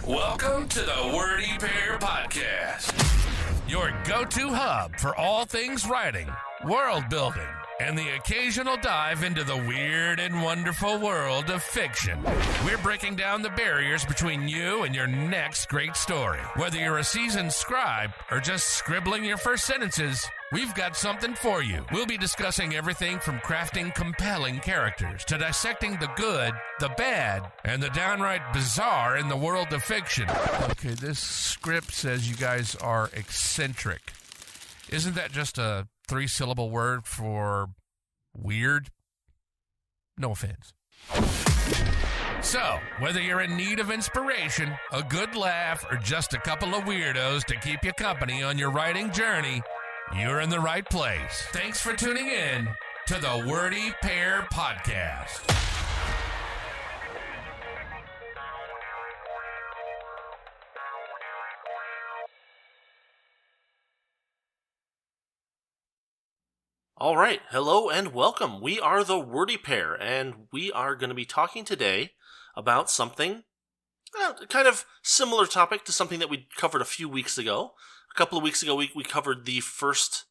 Welcome to the Wordy Pair Podcast, your go-to hub for all things writing, world building, and the occasional dive into the weird and wonderful world of fiction. We're breaking down the barriers between you and your next great story. Whether you're a seasoned scribe or just scribbling your first sentences, we've got something for you. We'll be discussing everything from crafting compelling characters to dissecting the good, the bad, and the downright bizarre in the world of fiction. Okay, this script says you guys are eccentric. Isn't that just a 3-syllable word for weird? No offense. So, whether you're in need of inspiration, a good laugh, or just a couple of weirdos to keep you company on your writing journey, you're in the right place. Thanks for tuning in to the Wordy Pair Podcast. All right, hello and welcome. We are the Wordy Pair, and we are going to be talking today about something, kind of similar topic to something that we covered a few weeks ago. A couple of weeks ago, we covered the first,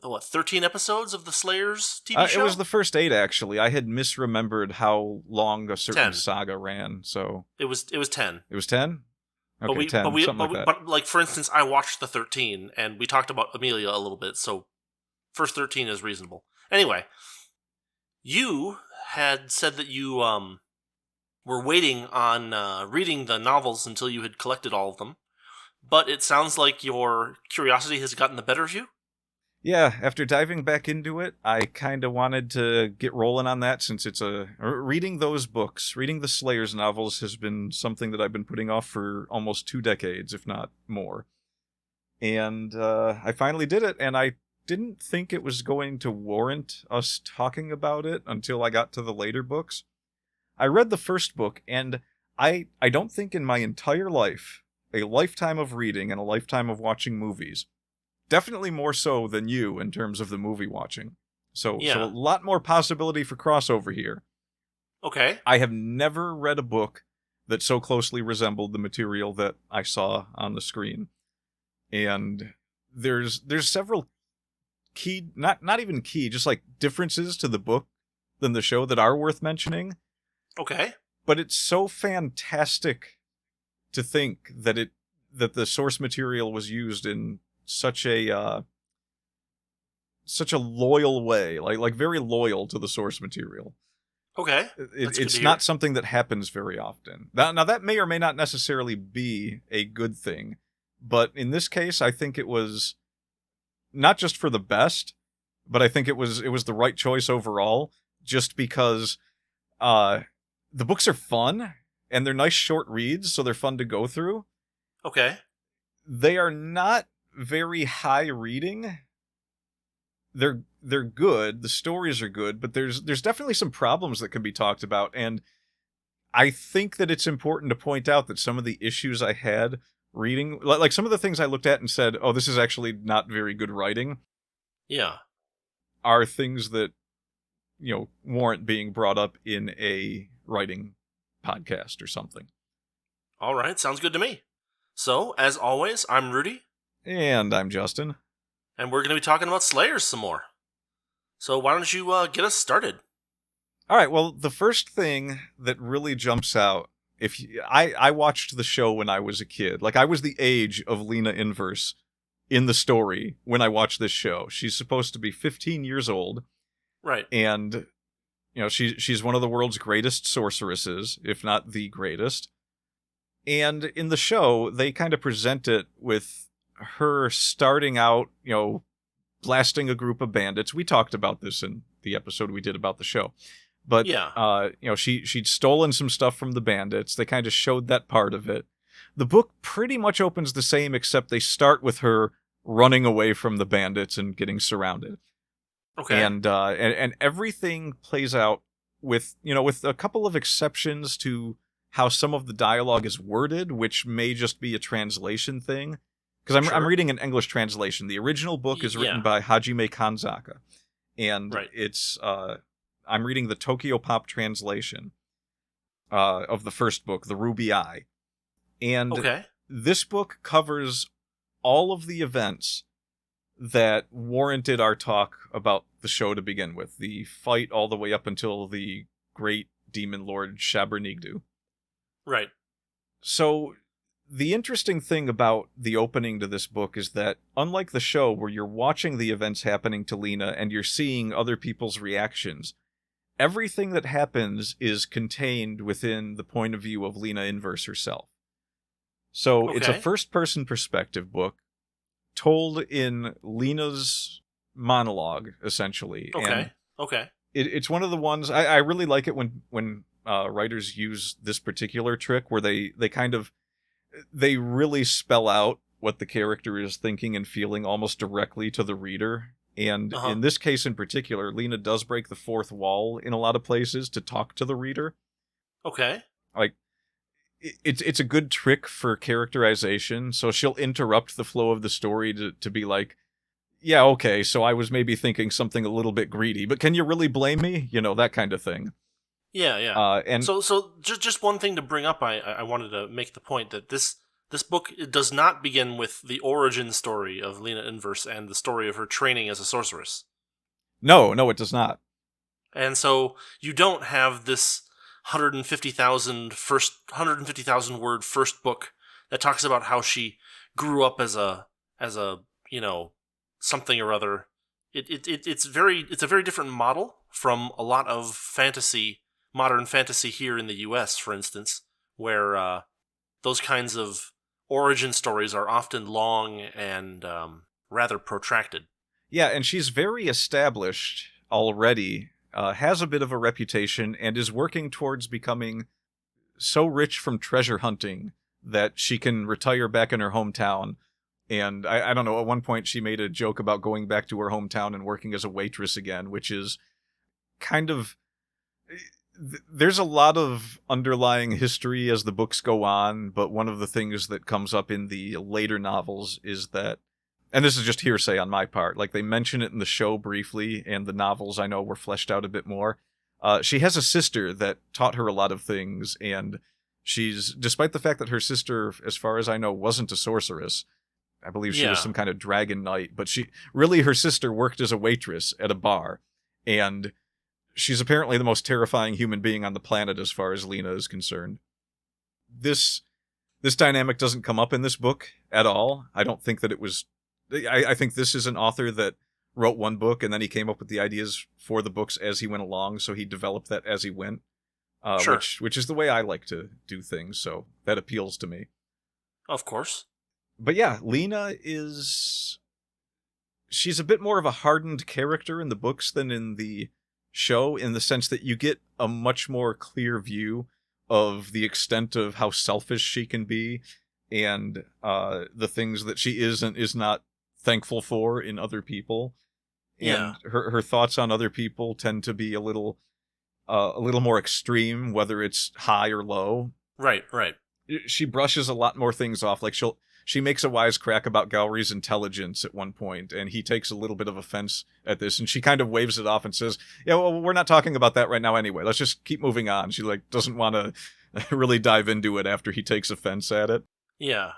13 episodes of the Slayers TV show? It was the first 8, actually. I had misremembered how long a certain 10. saga ran, so... It was 10. It was 10? Okay, 10, something like that. But, like, for instance, I watched the 13, and we talked about Amelia a little bit, so first 13 is reasonable. Anyway, you had said that you were waiting on reading the novels until you had collected all of them, but it sounds like your curiosity has gotten the better of you? Yeah, after diving back into it, I kind of wanted to get rolling on that since reading those books, reading the Slayers novels has been something that I've been putting off for almost 2 decades, if not more. And I finally did it, and I didn't think it was going to warrant us talking about it until I got to the later books. I read the first book, and I don't think in my entire life, a lifetime of reading and a lifetime of watching movies, definitely more so than you in terms of the movie watching. So a lot more possibility for crossover here. Okay. I have never read a book that so closely resembled the material that I saw on the screen. And there's several key, not even key, just like differences to the book than the show that are worth mentioning. Okay. But it's so fantastic to think that the source material was used in such a loyal way, like very loyal to the source material. Okay. It's not something that happens very often. Now that may or may not necessarily be a good thing, but in this case, I think it was not just for the best, but I think it was the right choice overall, just because the books are fun, and they're nice short reads, so they're fun to go through. Okay. They are not very high reading. They're good, the stories are good, but there's definitely some problems that can be talked about, and I think that it's important to point out that some of the issues I had reading, like some of the things I looked at and said, oh, this is actually not very good writing. Yeah. Are things that, warrant being brought up in a writing podcast or something. All right. Sounds good to me. So, as always, I'm Rudy. And I'm Justin. And we're going to be talking about Slayers some more. So why don't you get us started? All right. Well, the first thing that really jumps out, I watched the show when I was a kid. Like, I was the age of Lena Inverse in the story when I watched this show. She's supposed to be 15 years old. Right. And, she's one of the world's greatest sorceresses, if not the greatest. And in the show, they kind of present it with her starting out, blasting a group of bandits. We talked about this in the episode we did about the show. But, she'd stolen some stuff from the bandits. They kind of showed that part of it. The book pretty much opens the same, except they start with her running away from the bandits and getting surrounded. Okay. And everything plays out with a couple of exceptions to how some of the dialogue is worded, which may just be a translation thing. Because I'm reading an English translation. The original book is written by Hajime Kanzaka. And it's I'm reading the Tokyo Pop translation of the first book, The Ruby Eye. And Okay. this book covers all of the events that warranted our talk about the show to begin with. The fight all the way up until the great demon lord Shabernigdu. Right. So the interesting thing about the opening to this book is that, unlike the show where you're watching the events happening to Lena and you're seeing other people's reactions, everything that happens is contained within the point of view of Lena Inverse herself. So it's a Okay. first-person perspective book told in Lena's monologue, essentially. And Okay. it's one of the ones I really like it when writers use this particular trick where they really spell out what the character is thinking and feeling almost directly to the reader. And Uh-huh. in this case in particular, Lena does break the fourth wall in a lot of places to talk to the reader. Okay. Like, it's a good trick for characterization. So she'll interrupt the flow of the story to be like, yeah, okay, so I was maybe thinking something a little bit greedy, but can you really blame me? You know, that kind of thing. Yeah. And So just one thing to bring up, I wanted to make the point that this book, it does not begin with the origin story of Lena Inverse and the story of her training as a sorceress. no, it does not. And so you don't have this 150,000 word first book that talks about how she grew up as a something or other. It's a very different model from a lot of modern fantasy here in the US, for instance, where those kinds of origin stories are often long and rather protracted. Yeah, and she's very established already, has a bit of a reputation, and is working towards becoming so rich from treasure hunting that she can retire back in her hometown. And I don't know, at one point she made a joke about going back to her hometown and working as a waitress again, which is kind of... There's a lot of underlying history as the books go on, but one of the things that comes up in the later novels is that, and this is just hearsay on my part, like they mention it in the show briefly, and the novels I know were fleshed out a bit more. She has a sister that taught her a lot of things, and despite the fact that her sister, as far as I know, wasn't a sorceress, I believe she was some kind of dragon knight, but her sister worked as a waitress at a bar, and she's apparently the most terrifying human being on the planet as far as Lena is concerned. This dynamic doesn't come up in this book at all. I don't think that it was... I think this is an author that wrote one book and then he came up with the ideas for the books as he went along, so he developed that as he went. Sure. Which is the way I like to do things, so that appeals to me. Of course. But yeah, Lena she's a bit more of a hardened character in the books than in the show, in the sense that you get a much more clear view of the extent of how selfish she can be and the things that she is and is not thankful for in other people. And her thoughts on other people tend to be a little more extreme, whether it's high or low. Right. She brushes a lot more things off. Like she makes a wisecrack about Gowry's intelligence at one point, and he takes a little bit of offense at this, and she kind of waves it off and says, yeah, well, we're not talking about that right now anyway. Let's just keep moving on. She doesn't want to really dive into it after he takes offense at it. Yeah.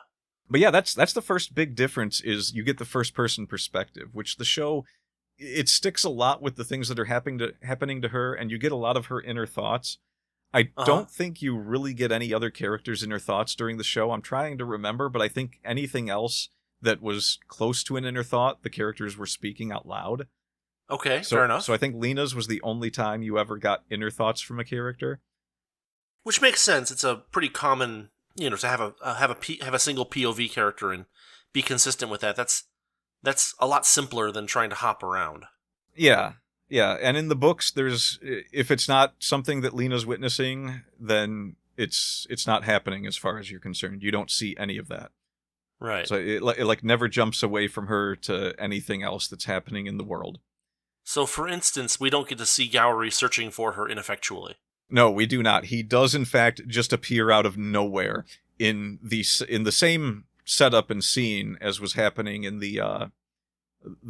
But yeah, that's the first big difference, is you get the first person perspective, which the show, it sticks a lot with the things that are happening to her, and you get a lot of her inner thoughts. I don't think you really get any other characters' inner thoughts during the show. I'm trying to remember, but I think anything else that was close to an inner thought, the characters were speaking out loud. Okay, fair enough. So I think Lena's was the only time you ever got inner thoughts from a character. Which makes sense. It's a pretty common, to have a single POV character and be consistent with that. That's a lot simpler than trying to hop around. Yeah, and in the books, if it's not something that Lena's witnessing, then it's not happening as far as you're concerned. You don't see any of that. Right. So it never jumps away from her to anything else that's happening in the world. So, for instance, we don't get to see Gowry searching for her ineffectually. No, we do not. He does, in fact, just appear out of nowhere in the same setup and scene as was happening in the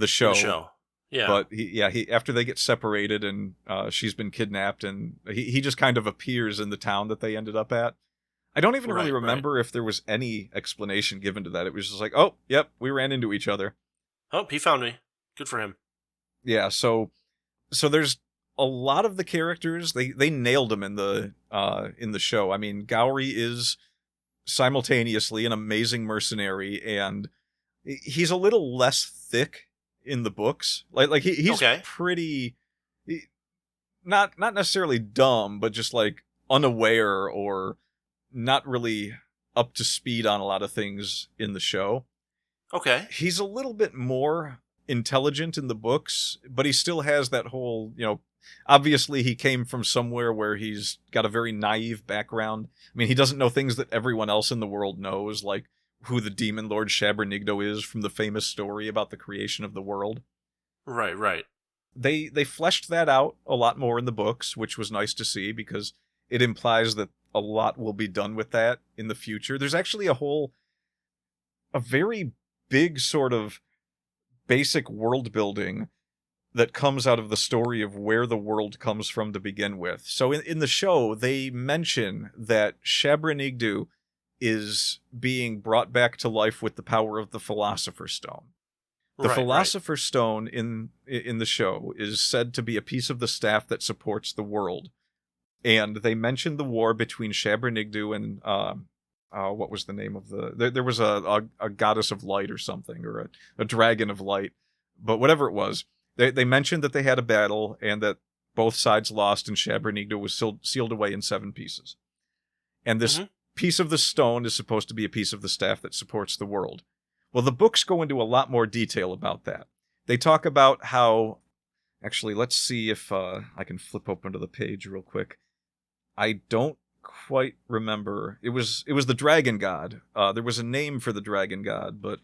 show. The show. Yeah. But he after they get separated and she's been kidnapped, and he just kind of appears in the town that they ended up at. I don't even really Right, right. remember if there was any explanation given to that. It was just like, oh, yep, we ran into each other. Oh, he found me. Good for him. Yeah, so there's a lot of the characters, they nailed them in the show. I mean, Gowry is simultaneously an amazing mercenary, and he's a little less thick in the books. He's Okay. pretty not necessarily dumb, but just like unaware or not really up to speed on a lot of things in the show. Okay. He's a little bit more intelligent in the books, but he still has that whole, obviously he came from somewhere where he's got a very naive background. I mean, he doesn't know things that everyone else in the world knows, like who the demon lord Shabernigdo is from the famous story about the creation of the world. Right, right. They fleshed that out a lot more in the books, which was nice to see because it implies that a lot will be done with that in the future. There's actually a very big sort of basic world building that comes out of the story of where the world comes from to begin with. So in the show, they mention that Shabernigdu is being brought back to life with the power of the Philosopher's Stone. The Right, Philosopher's Stone in the show is said to be a piece of the staff that supports the world. And they mentioned the war between Shabernigdu and what was the name of there was a goddess of light or something, or a dragon of light. But whatever it was, they mentioned that they had a battle and that both sides lost and Shabernigdu was sealed away in 7 pieces. And this piece of the stone is supposed to be a piece of the staff that supports the world. Well, the books go into a lot more detail about that. They talk about how... Actually, let's see if I can flip open to the page real quick. I don't quite remember. It was the dragon god. There was a name for the dragon god, but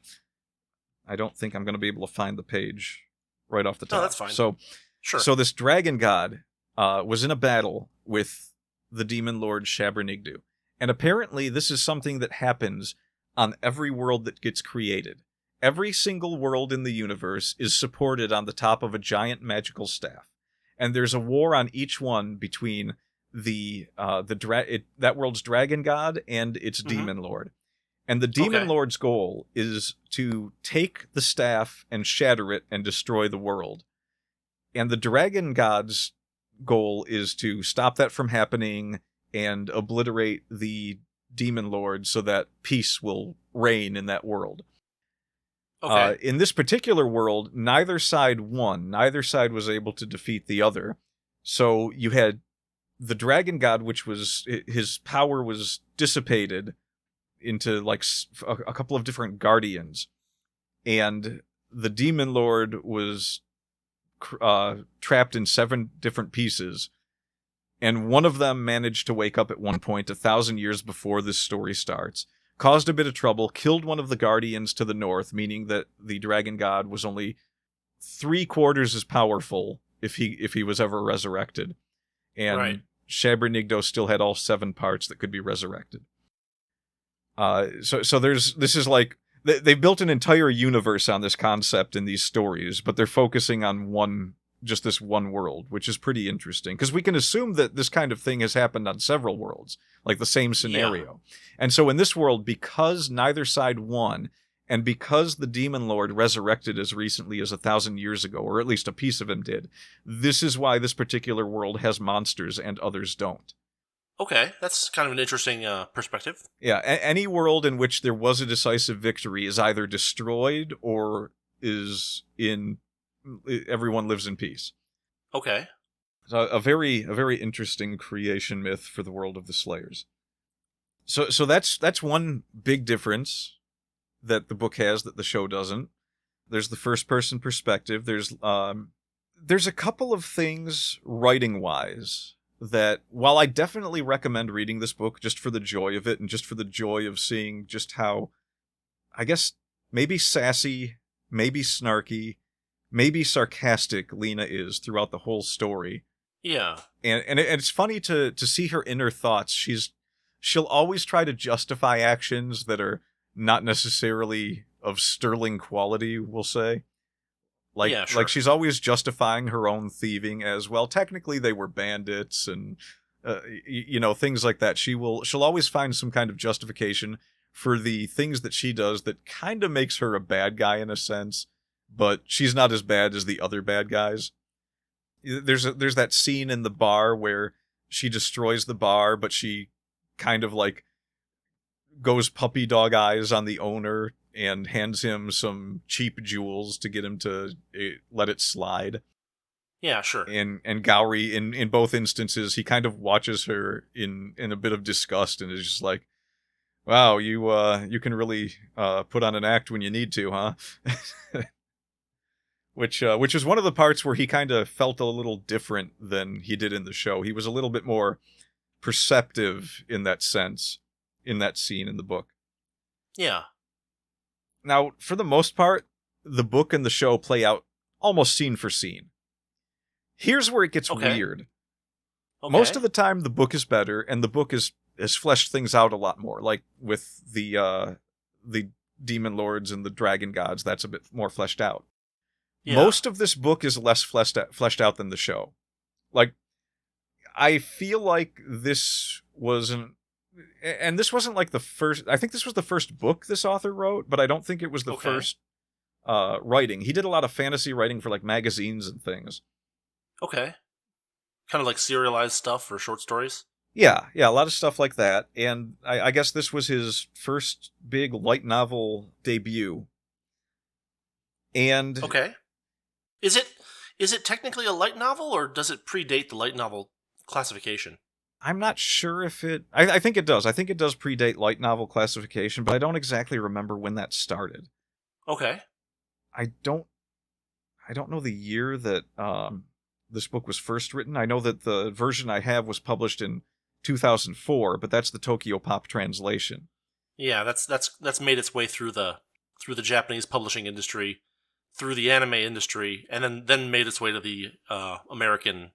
I don't think I'm going to be able to find the page right off the top. Oh, that's fine. So this dragon god was in a battle with the demon lord Shabernigdu. And apparently this is something that happens on every world that gets created. Every single world in the universe is supported on the top of a giant magical staff. And there's a war on each one between that world's dragon god and its demon lord. And the demon lord's goal is to take the staff and shatter it and destroy the world. And the dragon god's goal is to stop that from happening and obliterate the demon lord so that peace will reign in that world. Okay. In this particular world, neither side won. Neither side was able to defeat the other. So you had the dragon god, which was his power was dissipated into like a couple of different guardians, and the demon lord was trapped in 7 different pieces. And one of them managed to wake up at one point 1,000 years before this story starts, caused a bit of trouble, killed one of the guardians to the north, meaning that the dragon god was only 3/4 as powerful if he was ever resurrected. And Shabernigdo still had all 7 parts that could be resurrected. So this is like they built an entire universe on this concept in these stories, but they're focusing on this one world, which is pretty interesting because we can assume that this kind of thing has happened on several worlds, like the same scenario. Yeah. And so in this world, because neither side won, and because the demon lord resurrected as recently as 1,000 years ago, or at least a piece of him did, this is why this particular world has monsters and others don't. Okay, that's kind of an interesting perspective. Yeah, any world in which there was a decisive victory is either destroyed or everyone lives in peace. Okay. So a very interesting creation myth for the world of the Slayers. So that's one big difference that the book has that the show doesn't. There's the first person perspective. There's a couple of things writing wise that, while I definitely recommend reading this book just for the joy of it and just for the joy of seeing just how, I guess, maybe sassy, maybe snarky, maybe sarcastic Lena is throughout the whole story. Yeah. And it's funny to see her inner thoughts. She'll always try to justify actions that are not necessarily of sterling quality, we'll say. Like she's always justifying her own thieving as, well, technically they were bandits, and things like that. She'll always find some kind of justification for the things that she does that kind of makes her a bad guy in a sense, but she's not as bad as the other bad guys. There's that scene in the bar where she destroys the bar, but she kind of like goes puppy dog eyes on the owner and hands him some cheap jewels to get him to let it slide. Yeah, sure. And Gowry, in both instances, he kind of watches her in a bit of disgust and is just like, wow, you can really put on an act when you need to, huh? Which is one of the parts where he kind of felt a little different than he did in the show. He was a little bit more perceptive in that sense, in that scene in the book. Yeah. Now, for the most part, the book and the show play out almost scene for scene. Here's where it gets weird. Okay. Most of the time, the book is better, and the book has fleshed things out a lot more. Like with the demon lords and the dragon gods, that's a bit more fleshed out. Yeah. Most of this book is less fleshed out than the show. Like, I feel like this wasn't like the first. I think this was the first book this author wrote, but I don't think it was the first writing. He did a lot of fantasy writing for like magazines and things. Okay. Kind of like serialized stuff or short stories? Yeah, a lot of stuff like that. And I guess this was his first big light novel debut. And okay. Is it technically a light novel, or does it predate the light novel classification? I'm not sure if it... I think it does. I think it does predate light novel classification, but I don't exactly remember when that started. Okay. I don't know the year that this book was first written. I know that the version I have was published in 2004, but that's the Tokyo Pop translation. Yeah, that's made its way through the Japanese publishing industry, through the anime industry, and then made its way to the American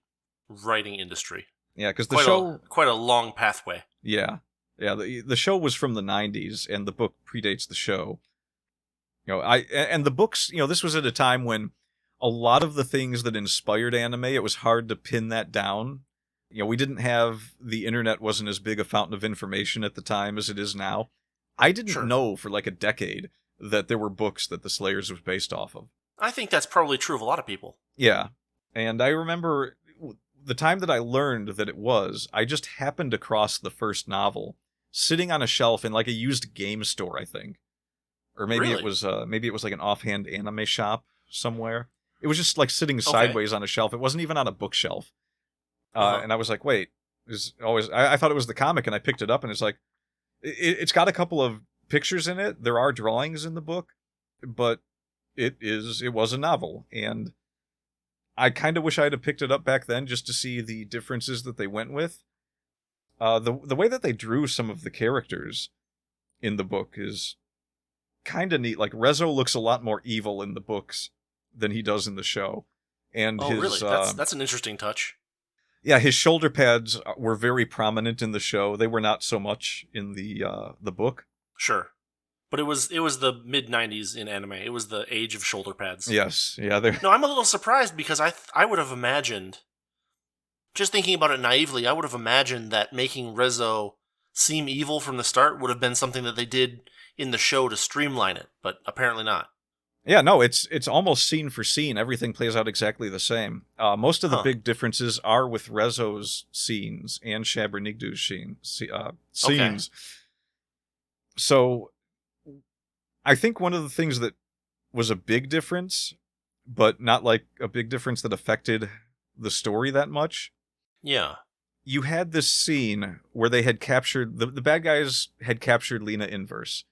writing industry. Yeah, because the show quite a long pathway. Yeah. The show was from the 90s, and the book predates the show. And the books. This was at a time when a lot of the things that inspired anime, it was hard to pin that down. We didn't have the internet, wasn't as big a fountain of information at the time as it is now. I didn't know for like a decade that there were books that the Slayers was based off of. I think that's probably true of a lot of people. Yeah. And I remember the time that I learned that it was, I just happened across the first novel sitting on a shelf in like a used game store, I think. Or maybe it was like an offhand anime shop somewhere. It was just like sitting sideways on a shelf. It wasn't even on a bookshelf. And I was like, wait, I thought it was the comic, and I picked it up, and it's like, it's got a couple of pictures in it. There are drawings in the book, but it was a novel, and I kind of wish I had picked it up back then just to see the differences that they went with. The way that they drew some of the characters in the book is kind of neat. Like Rezo looks a lot more evil in the books than he does in the show. And really? That's an interesting touch. Yeah, his shoulder pads were very prominent in the show. They were not so much in the book. Sure. But it was the mid-90s in anime. It was the age of shoulder pads. Yes. Yeah. No, I'm a little surprised because I would have imagined, just thinking about it naively, I would have imagined that making Rezo seem evil from the start would have been something that they did in the show to streamline it, but apparently not. Yeah, no, it's almost scene for scene. Everything plays out exactly the same. Most of the big differences are with Rezo's scenes and Shabernigdu's scenes. Okay. So, I think one of the things that was a big difference, but not like a big difference that affected the story that much. Yeah. You had this scene where they had captured, the bad guys had captured Lena Inverse.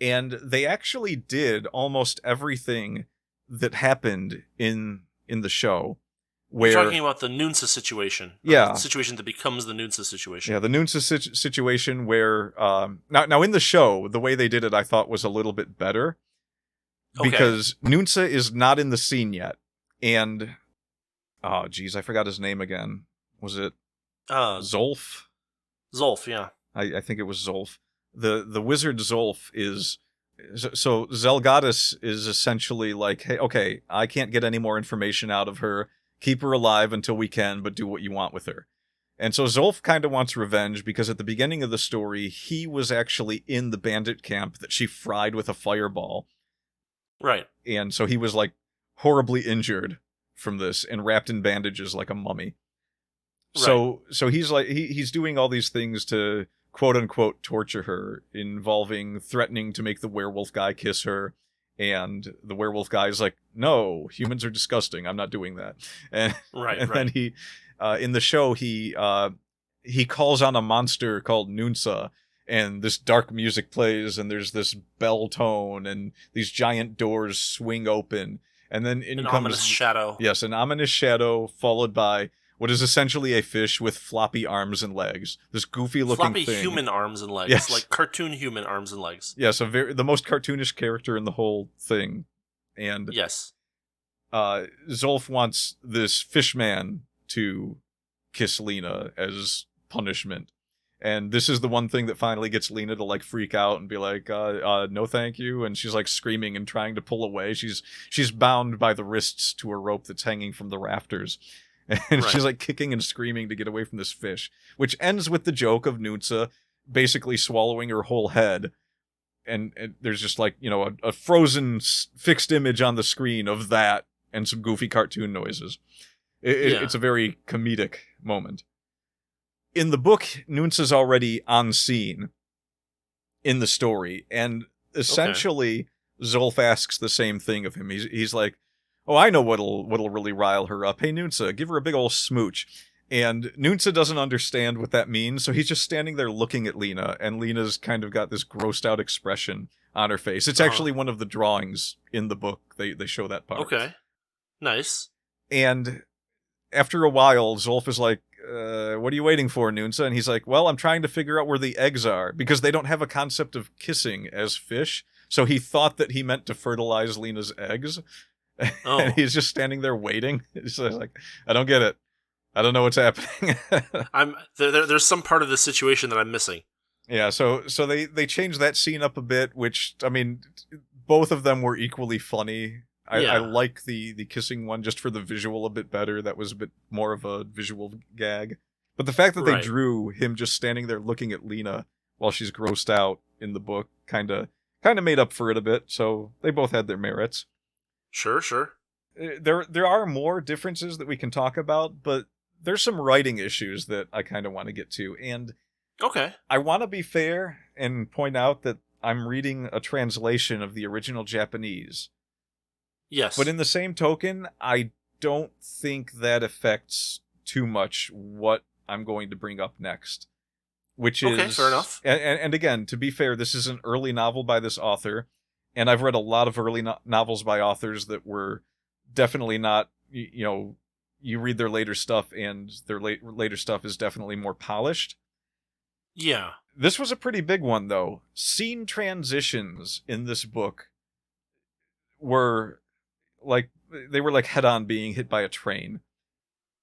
And they actually did almost everything that happened in the show. Where, you're talking about the Nunsa situation. Yeah. The situation that becomes the Nunsa situation. Yeah, the Nunsa situation where... Now, in the show, the way they did it, I thought was a little bit better. Because Nunsa is not in the scene yet. And... Oh, geez, I forgot his name again. Was it... Zolf? Zolf, yeah. I think it was Zolf. The wizard Zolf is... So Zelgadis is essentially like, hey, okay, I can't get any more information out of her. Keep her alive until we can, but do what you want with her. And so Zolf kind of wants revenge because at the beginning of the story, he was actually in the bandit camp that she fried with a fireball. Right. And so he was like horribly injured from this and wrapped in bandages like a mummy. So he's like he's doing all these things to quote unquote torture her, involving threatening to make the werewolf guy kiss her, and the werewolf guy is like, "No, humans are disgusting. I'm not doing that." And then he in the show he calls on a monster called Nunsa, and this dark music plays, and there's this bell tone, and these giant doors swing open, and then in comes ominous shadow. Yes, an ominous shadow followed by what is essentially a fish with floppy arms and legs. This goofy-looking thing. Floppy human arms and legs. Yes. Like cartoon human arms and legs. Yes, the most cartoonish character in the whole thing. And yes, Zolf wants this fish man to kiss Lena as punishment. And this is the one thing that finally gets Lena to like freak out and be like, no thank you. And she's like screaming and trying to pull away. She's bound by the wrists to a rope that's hanging from the rafters. And she's like kicking and screaming to get away from this fish, which ends with the joke of Nunsa basically swallowing her whole head. And there's just like, you know, a frozen fixed image on the screen of that and some goofy cartoon noises. It's a very comedic moment. In the book, Nunsa's already on scene in the story. And essentially, Zolf asks the same thing of him. He's like, "Oh, I know what'll really rile her up. Hey, Nunsa, give her a big ol' smooch." And Nunsa doesn't understand what that means, so he's just standing there looking at Lena, and Lena's kind of got this grossed out expression on her face. It's actually one of the drawings in the book. They show that part. Okay. Nice. And after a while, Zolf is like, what are you waiting for, Nunsa? And he's like, well, I'm trying to figure out where the eggs are, because they don't have a concept of kissing as fish, so he thought that he meant to fertilize Lena's eggs. Oh. And he's just standing there waiting. He's like, I don't get it. I don't know what's happening. There's some part of the situation that I'm missing. Yeah, so they changed that scene up a bit, which, I mean, both of them were equally funny. I like the kissing one just for the visual a bit better. That was a bit more of a visual gag. But the fact that they drew him just standing there looking at Lena while she's grossed out in the book kind of made up for it a bit. So they both had their merits. Sure. There are more differences that we can talk about, but there's some writing issues that I kind of want to get to. And I want to be fair and point out that I'm reading a translation of the original Japanese. Yes. But in the same token, I don't think that affects too much what I'm going to bring up next. Which is... fair enough. And again, to be fair, this is an early novel by this author. And I've read a lot of early novels by authors that were definitely not, you know, you read their later stuff and their later stuff is definitely more polished. Yeah. This was a pretty big one, though. Scene transitions in this book were like, they were like head-on being hit by a train.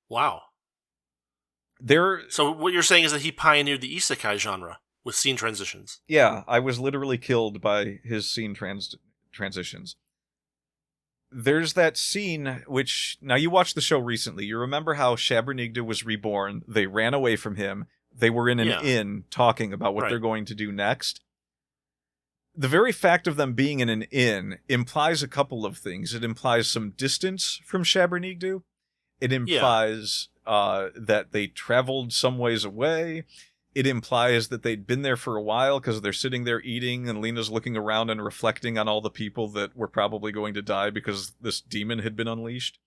Wow. So what you're saying is that he pioneered the isekai genre with scene transitions. Yeah, I was literally killed by his scene transitions. There's that scene which, now you watched the show recently, you remember how Shabernigda was reborn, they ran away from him, they were in an inn talking about what they're going to do next. The very fact of them being in an inn implies a couple of things. It implies some distance from Shabernigda. It implies that they traveled some ways away. It implies that they'd been there for a while because they're sitting there eating and Lena's looking around and reflecting on all the people that were probably going to die because this demon had been unleashed.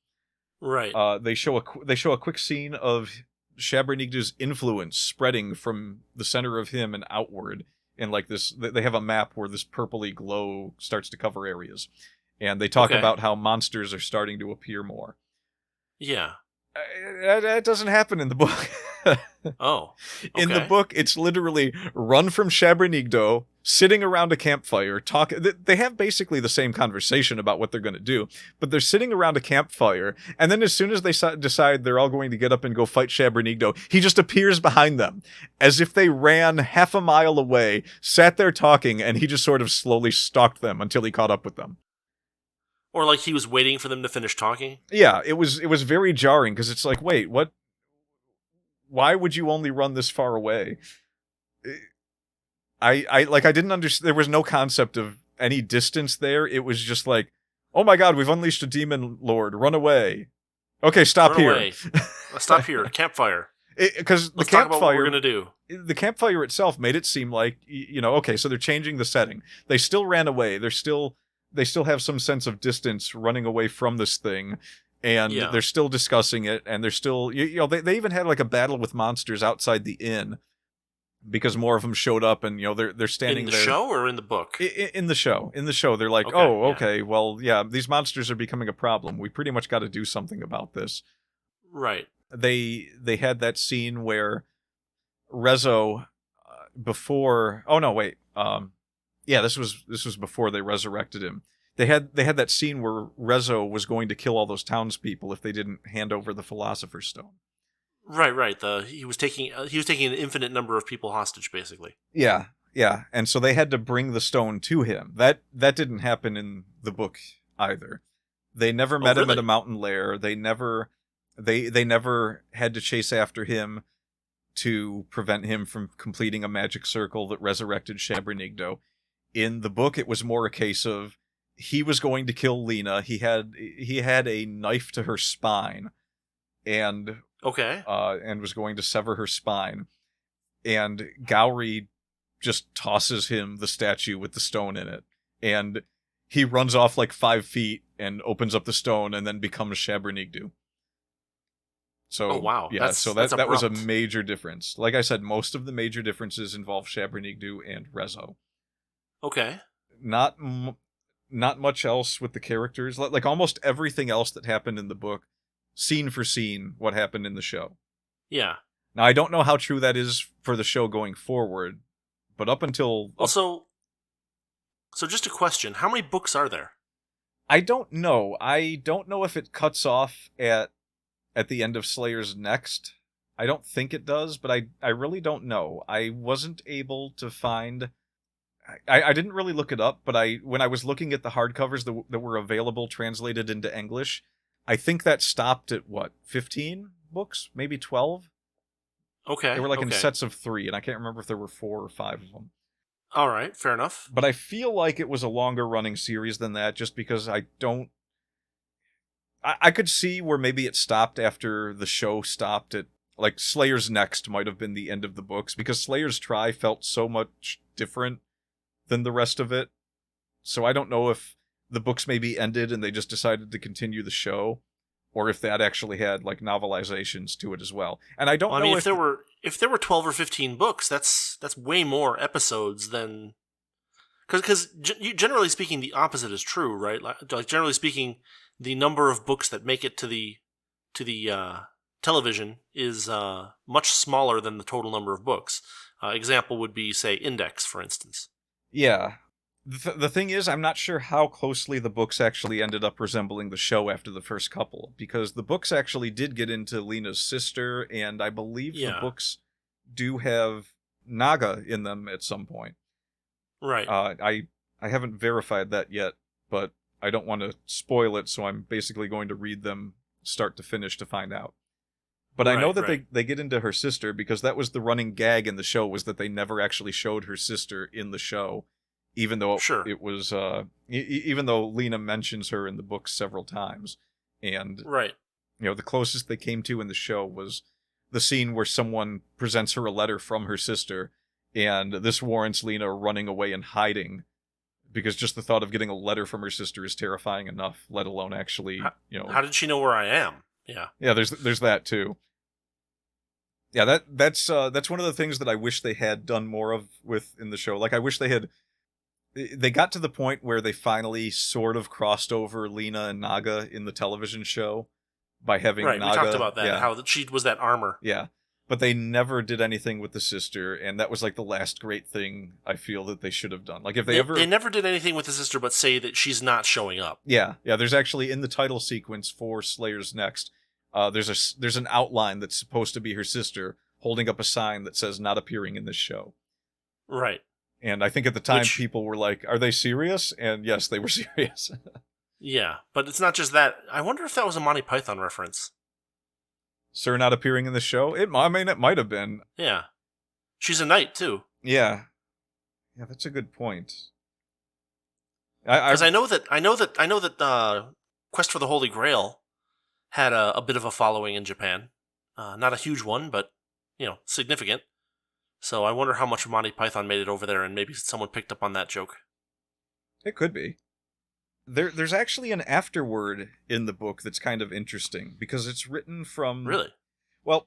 Right. They show a quick scene of Shabernigda's influence spreading from the center of him and outward. And like this, they have a map where this purpley glow starts to cover areas. And they talk about how monsters are starting to appear more. Yeah. That doesn't happen in the book. Oh. Okay. In the book, it's literally run from Shabernigda, sitting around a campfire, talk. They have basically the same conversation about what they're going to do, but they're sitting around a campfire, and then as soon as they decide they're all going to get up and go fight Shabernigda, he just appears behind them, as if they ran half a mile away, sat there talking, and he just sort of slowly stalked them until he caught up with them. Or like he was waiting for them to finish talking? Yeah, it was very jarring, because it's like, wait, what why would you only run this far away? I didn't understand. There was no concept of any distance there. It was just like, oh my god, we've unleashed a demon lord. Run away. Okay, stop Run here. away. Stop here. Campfire. Because the Let's talk about what campfire, we're gonna do. the campfire itself made it seem like, okay, so they're changing the setting. They still ran away. They still have some sense of distance running away from this thing, and they're still discussing it, and they're still, they even had like a battle with monsters outside the inn because more of them showed up, and they're standing in the there. show or in the book? In the show. In the show, they're like, okay, well, yeah, these monsters are becoming a problem. We pretty much got to do something about this. Right. They had that scene where Rezo before. Oh no, wait. This was before they resurrected him. They had that scene where Rezo was going to kill all those townspeople if they didn't hand over the Philosopher's Stone. Right. He was taking an infinite number of people hostage, basically. Yeah, and so they had to bring the stone to him. That didn't happen in the book either. They never met him at a mountain lair. They never had to chase after him to prevent him from completing a magic circle that resurrected Shabranigdo. In the book, it was more a case of he was going to kill Lena. He had a knife to her spine, and was going to sever her spine. And Gowry just tosses him the statue with the stone in it, and he runs off like 5 feet and opens up the stone, and then becomes Shabranigdo. So, oh wow, yeah. So that was a major difference. Like I said, most of the major differences involve Shabranigdo and Rezo. Okay. Not much else with the characters. Like almost everything else that happened in the book, scene for scene, what happened in the show. Yeah. Now I don't know how true that is for the show going forward, but up until so just a question: how many books are there? I don't know. I don't know if it cuts off at the end of Slayer's Next. I don't think it does, but I really don't know. I wasn't able to find. I didn't really look it up, but when I was looking at the hardcovers that were available translated into English, I think that stopped at 15 books, maybe 12. Okay. They were like in sets of 3, and I can't remember if there were 4 or 5 of them. All right, fair enough. But I feel like it was a longer running series than that, just because I could see where maybe it stopped after the show stopped at, like, Slayer's Next might have been the end of the books, because Slayer's Try felt so much different than the rest of it. So I don't know if the books maybe ended and they just decided to continue the show, or if that actually had like novelizations to it as well. And I don't know. I mean, if there were 12 or 15 books, that's way more episodes than, because generally speaking, the opposite is true, right? Like generally speaking, the number of books that make it to the television is much smaller than the total number of books. Example would be, say, Index, for instance. Yeah. The thing is, I'm not sure how closely the books actually ended up resembling the show after the first couple, because the books actually did get into Lena's sister, and I believe the books do have Naga in them at some point. Right. I haven't verified that yet, but I don't want to spoil it, so I'm basically going to read them start to finish to find out. But I know that they get into her sister, because that was the running gag in the show, was that they never actually showed her sister in the show, even though it was even though Lena mentions her in the books several times. And the closest they came to in the show was the scene where someone presents her a letter from her sister, and this warrants Lena running away and hiding, because just the thought of getting a letter from her sister is terrifying enough, let alone actually, How did she know where I am? Yeah. Yeah, there's that too. Yeah, that's one of the things that I wish they had done more of in the show. Like, I wish they got to the point where they finally sort of crossed over Lena and Naga in the television show by having Naga. We talked about that, how she was that armor. Yeah, but they never did anything with the sister, and that was like the last great thing I feel that they should have done. Like, if they never did anything with the sister but say that she's not showing up. Yeah, there's actually, in the title sequence for Slayer's Next, there's an outline that's supposed to be her sister holding up a sign that says "not appearing in this show." Right. And I think at the time people were like, "Are they serious?" And yes, they were serious. Yeah, but it's not just that. I wonder if that was a Monty Python reference. Sir not appearing in the show? It might have been. Yeah. She's a knight, too. Yeah. Yeah, that's a good point. Because I know that Quest for the Holy Grail had a bit of a following in Japan. Not a huge one, but, significant. So I wonder how much Monty Python made it over there, and maybe someone picked up on that joke. It could be. There's actually an afterword in the book that's kind of interesting, because it's written from... Really? Well,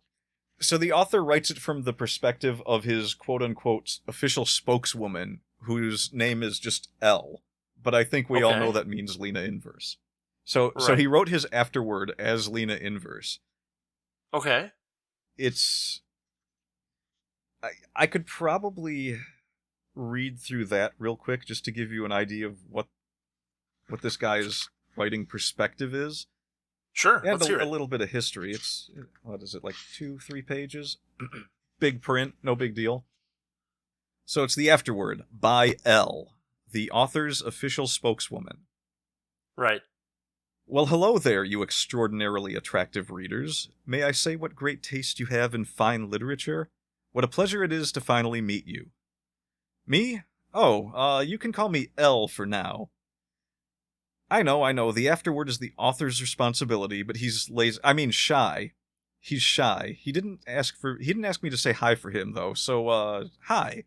so the author writes it from the perspective of his quote-unquote official spokeswoman, whose name is just L. But I think we all know that means Lena Inverse. So he wrote his afterword as Lena Inverse. Okay. It's... I could probably read through that real quick just to give you an idea of what this guy's writing perspective is. Sure, and let's hear it. A little bit of history. It's, what is it, like 2-3 pages? Big print, no big deal. So it's the afterword, by L, the author's official spokeswoman. Right. Well, hello there, you extraordinarily attractive readers. May I say what great taste you have in fine literature? What a pleasure it is to finally meet you. Me? Oh, you can call me L for now. I know, the afterword is the author's responsibility, but he's shy. He's shy. He didn't ask me to say hi for him, though, so, hi.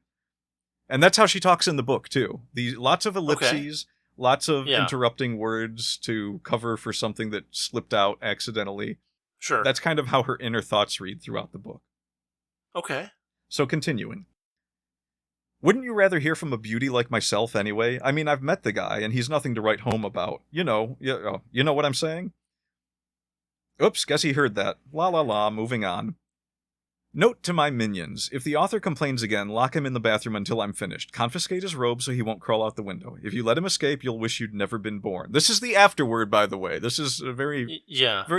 And that's how she talks in the book, too. Lots of ellipses, lots of interrupting words to cover for something that slipped out accidentally. Sure. That's kind of how her inner thoughts read throughout the book. Okay. So continuing. Wouldn't you rather hear from a beauty like myself anyway? I mean, I've met the guy, and he's nothing to write home about. You know what I'm saying? Oops, guess he heard that. La la la, moving on. Note to my minions, if the author complains again, lock him in the bathroom until I'm finished. Confiscate his robe so he won't crawl out the window. If you let him escape, you'll wish you'd never been born. This is the afterword, by the way. This is a very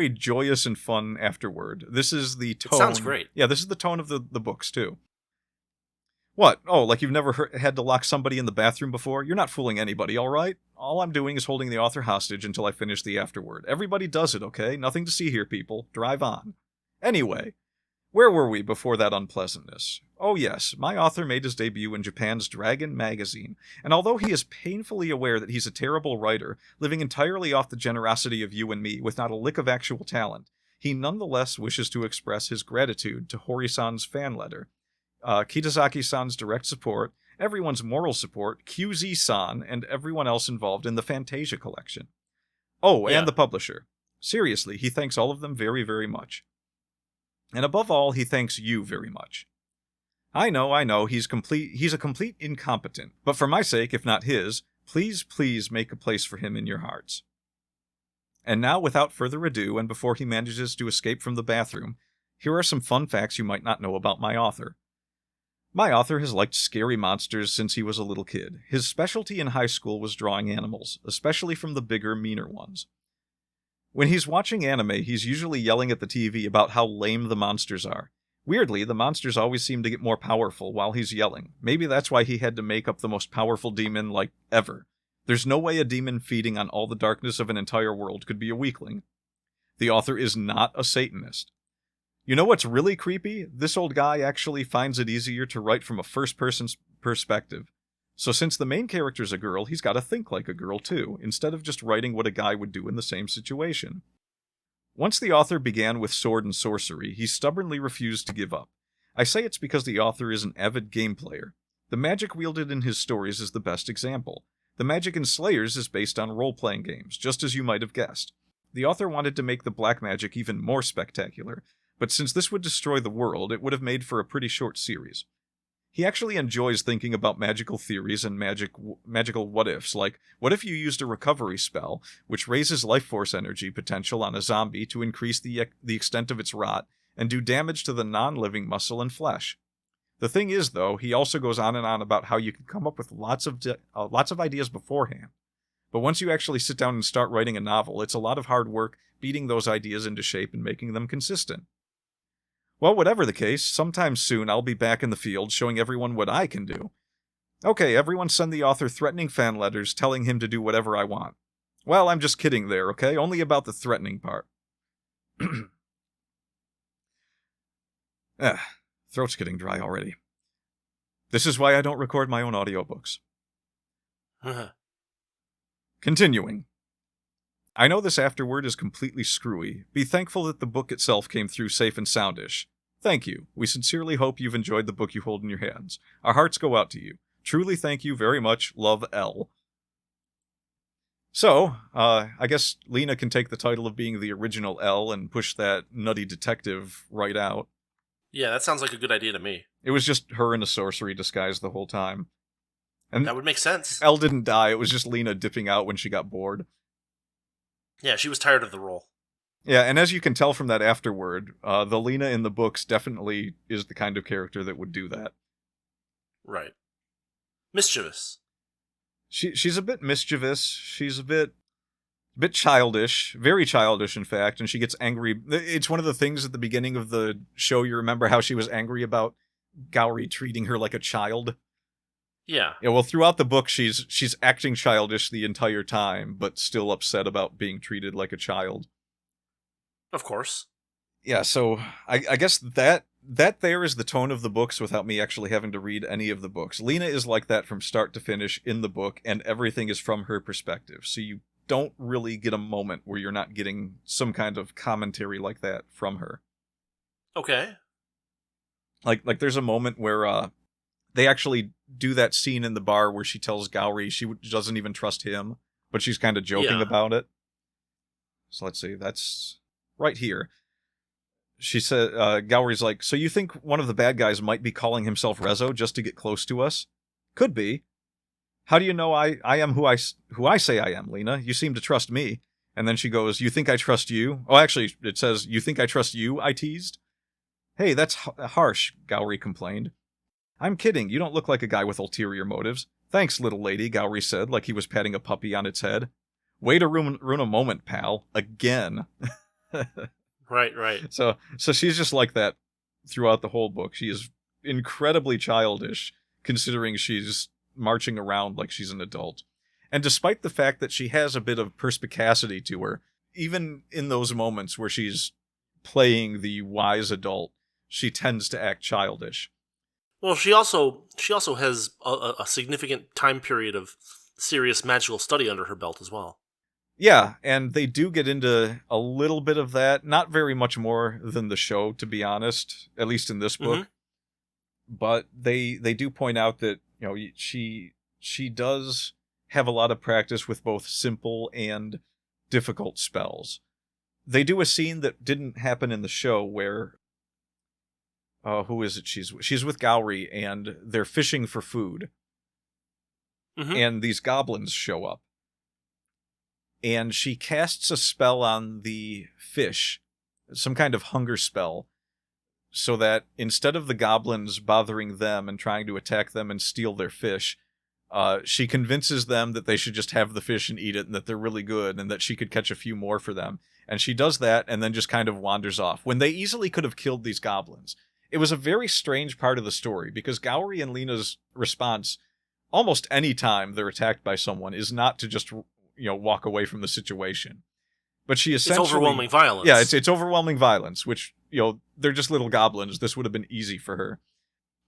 joyous and fun afterword. This is the tone... It sounds great. Yeah, this is the tone of the books, too. What? Oh, like you've never had to lock somebody in the bathroom before? You're not fooling anybody, all right? All I'm doing is holding the author hostage until I finish the afterword. Everybody does it, okay? Nothing to see here, people. Drive on. Anyway, where were we before that unpleasantness? Oh yes, my author made his debut in Japan's Dragon magazine, and although he is painfully aware that he's a terrible writer, living entirely off the generosity of you and me with not a lick of actual talent, he nonetheless wishes to express his gratitude to Hori-san's fan letter, Kitazaki-san's direct support, everyone's moral support, QZ-san, and everyone else involved in the Fantasia collection. Oh, and the publisher. Seriously, he thanks all of them very, very much. And above all, he thanks you very much. I know, he's a complete incompetent, but for my sake, if not his, please make a place for him in your hearts. And now, without further ado, and before he manages to escape from the bathroom, here are some fun facts you might not know about my author. My author has liked scary monsters since he was a little kid. His specialty in high school was drawing animals, especially from the bigger, meaner ones. When he's watching anime, he's usually yelling at the TV about how lame the monsters are. Weirdly, the monsters always seem to get more powerful while he's yelling. Maybe that's why he had to make up the most powerful demon, ever. There's no way a demon feeding on all the darkness of an entire world could be a weakling. The author is not a Satanist. You know what's really creepy? This old guy actually finds it easier to write from a first-person perspective. So since the main character's a girl, he's got to think like a girl too, instead of just writing what a guy would do in the same situation. Once the author began with sword and sorcery, he stubbornly refused to give up. I say it's because the author is an avid game player. The magic wielded in his stories is the best example. The magic in Slayers is based on role-playing games, just as you might have guessed. The author wanted to make the black magic even more spectacular, but since this would destroy the world, it would have made for a pretty short series. He actually enjoys thinking about magical theories and magical what-ifs, like, what if you used a recovery spell, which raises life force energy potential on a zombie to increase the extent of its rot, and do damage to the non-living muscle and flesh? The thing is, though, he also goes on and on about how you can come up with lots of ideas beforehand. But once you actually sit down and start writing a novel, it's a lot of hard work beating those ideas into shape and making them consistent. Well, whatever the case, sometime soon I'll be back in the field showing everyone what I can do. Okay, everyone send the author threatening fan letters telling him to do whatever I want. Well, I'm just kidding there, okay? Only about the threatening part. Throat's getting dry already. This is why I don't record my own audiobooks. Continuing. I know this afterword is completely screwy. Be thankful that the book itself came through safe and soundish. Thank you. We sincerely hope you've enjoyed the book you hold in your hands. Our hearts go out to you. Truly thank you very much. Love, L. So, I guess Lena can take the title of being the original L and push that nutty detective right out. Yeah, that sounds like a good idea to me. It was just her in a sorcery disguise the whole time. And that would make sense. L didn't die, it was just Lena dipping out when she got bored. Yeah, she was tired of the role. Yeah, and as you can tell from that afterword, the Lena in the books definitely is the kind of character that would do that. Right. Mischievous. She's a bit mischievous. She's a bit childish, very childish, in fact, and she gets angry. It's one of the things at the beginning of the show. You remember how she was angry about Gowry treating her like a child? Yeah. Yeah. Well, throughout the book, she's acting childish the entire time, but still upset about being treated like a child. Of course. Yeah. So I guess that there is the tone of the books without me actually having to read any of the books. Lena is like that from start to finish in the book, and everything is from her perspective. So you don't really get a moment where you're not getting some kind of commentary like that from her. Okay. Like there's a moment where they actually do that scene in the bar where she tells Gowry she doesn't even trust him, but she's kind of joking about it. So let's see, that's right here. She said, Gowry's like, so you think one of the bad guys might be calling himself Rezo just to get close to us? Could be. How do you know I am who I say I am, Lena? You seem to trust me. And then she goes, you think I trust you? Oh, actually, it says, you think I trust you, I teased. Hey, that's harsh, Gowry complained. I'm kidding, you don't look like a guy with ulterior motives. Thanks, little lady, Gowry said, like he was patting a puppy on its head. Way to ruin a moment, pal. Again. Right. So she's just like that throughout the whole book. She is incredibly childish, considering she's marching around like she's an adult. And despite the fact that she has a bit of perspicacity to her, even in those moments where she's playing the wise adult, she tends to act childish. Well, she also has a significant time period of serious magical study under her belt as well. Yeah, and they do get into a little bit of that. Not very much more than the show, to be honest, at least in this book. Mm-hmm. But they do point out that, you know, she does have a lot of practice with both simple and difficult spells. They do a scene that didn't happen in the show where who is it? She's with Gowry and they're fishing for food. Mm-hmm. And these goblins show up. And she casts a spell on the fish, some kind of hunger spell, so that instead of the goblins bothering them and trying to attack them and steal their fish, she convinces them that they should just have the fish and eat it and that they're really good and that she could catch a few more for them. And she does that and then just kind of wanders off, when they easily could have killed these goblins. It was a very strange part of the story, because Gowry and Lena's response, almost any time they're attacked by someone, is not to just, walk away from the situation. But she essentially... It's overwhelming violence. Yeah, it's overwhelming violence, which, they're just little goblins. This would have been easy for her.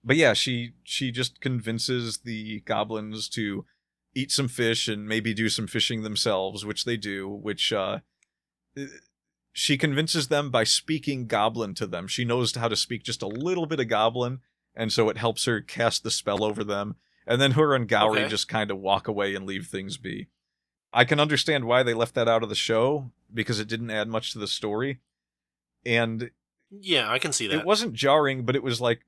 But yeah, she just convinces the goblins to eat some fish and maybe do some fishing themselves, which they do, which she convinces them by speaking goblin to them. She knows how to speak just a little bit of goblin, and so it helps her cast the spell over them. And then her and Gowry just kind of walk away and leave things be. I can understand why they left that out of the show, because it didn't add much to the story. And yeah, I can see that. It wasn't jarring, but it was like,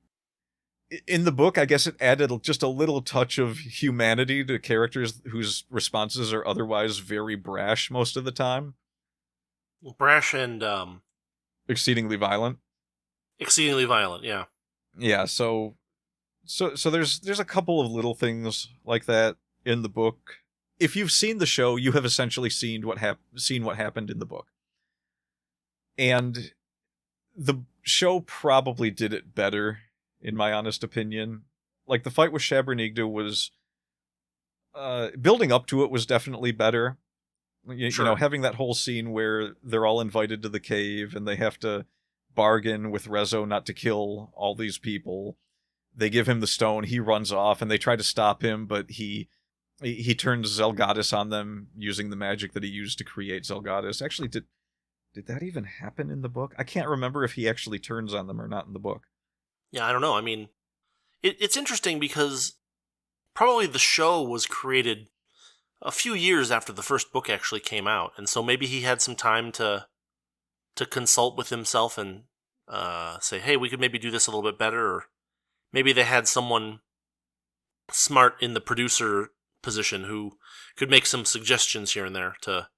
in the book, I guess it added just a little touch of humanity to characters whose responses are otherwise very brash most of the time. Brash and exceedingly violent. Exceedingly violent, yeah. Yeah, so there's a couple of little things like that in the book. If you've seen the show, you have essentially seen what happened in the book. And the show probably did it better, in my honest opinion. Like, the fight with Shabernigda was... building up to it was definitely better. You know, having that whole scene where they're all invited to the cave and they have to bargain with Rezo not to kill all these people. They give him the stone, he runs off, and they try to stop him, but he turns Zelgadis on them using the magic that he used to create Zelgadis. Actually, did that even happen in the book? I can't remember if he actually turns on them or not in the book. Yeah, I don't know. I mean, it's interesting because probably the show was created a few years after the first book actually came out, and so maybe he had some time to consult with himself and say, hey, we could maybe do this a little bit better, or maybe they had someone smart in the producer position who could make some suggestions here and there to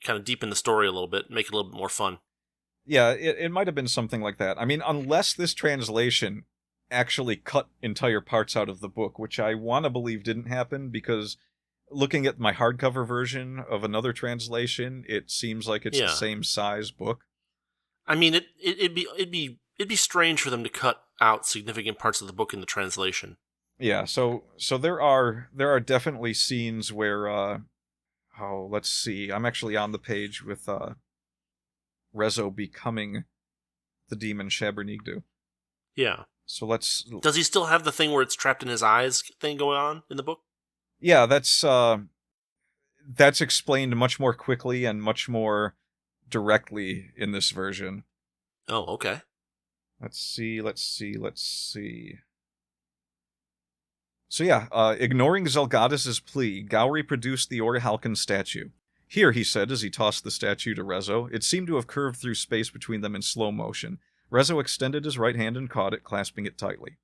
kind of deepen the story a little bit, make it a little bit more fun. Yeah, it might have been something like that. I mean, unless this translation actually cut entire parts out of the book, which I want to believe didn't happen, because looking at my hardcover version of another translation, it seems like it's the same size book. I mean, it'd be strange for them to cut out significant parts of the book in the translation. Yeah, so there are definitely scenes where let's see. I'm actually on the page with Rezo becoming the demon Shabernigdu. Yeah. So let's... Does he still have the thing where it's trapped in his eyes thing going on in the book? Yeah, that's explained much more quickly and much more directly in this version. Oh, okay. Let's see. So yeah, ignoring Zelgadis' plea, Gowry produced the Orichalcon statue. Here, he said as he tossed the statue to Rezo, it seemed to have curved through space between them in slow motion. Rezo extended his right hand and caught it, clasping it tightly.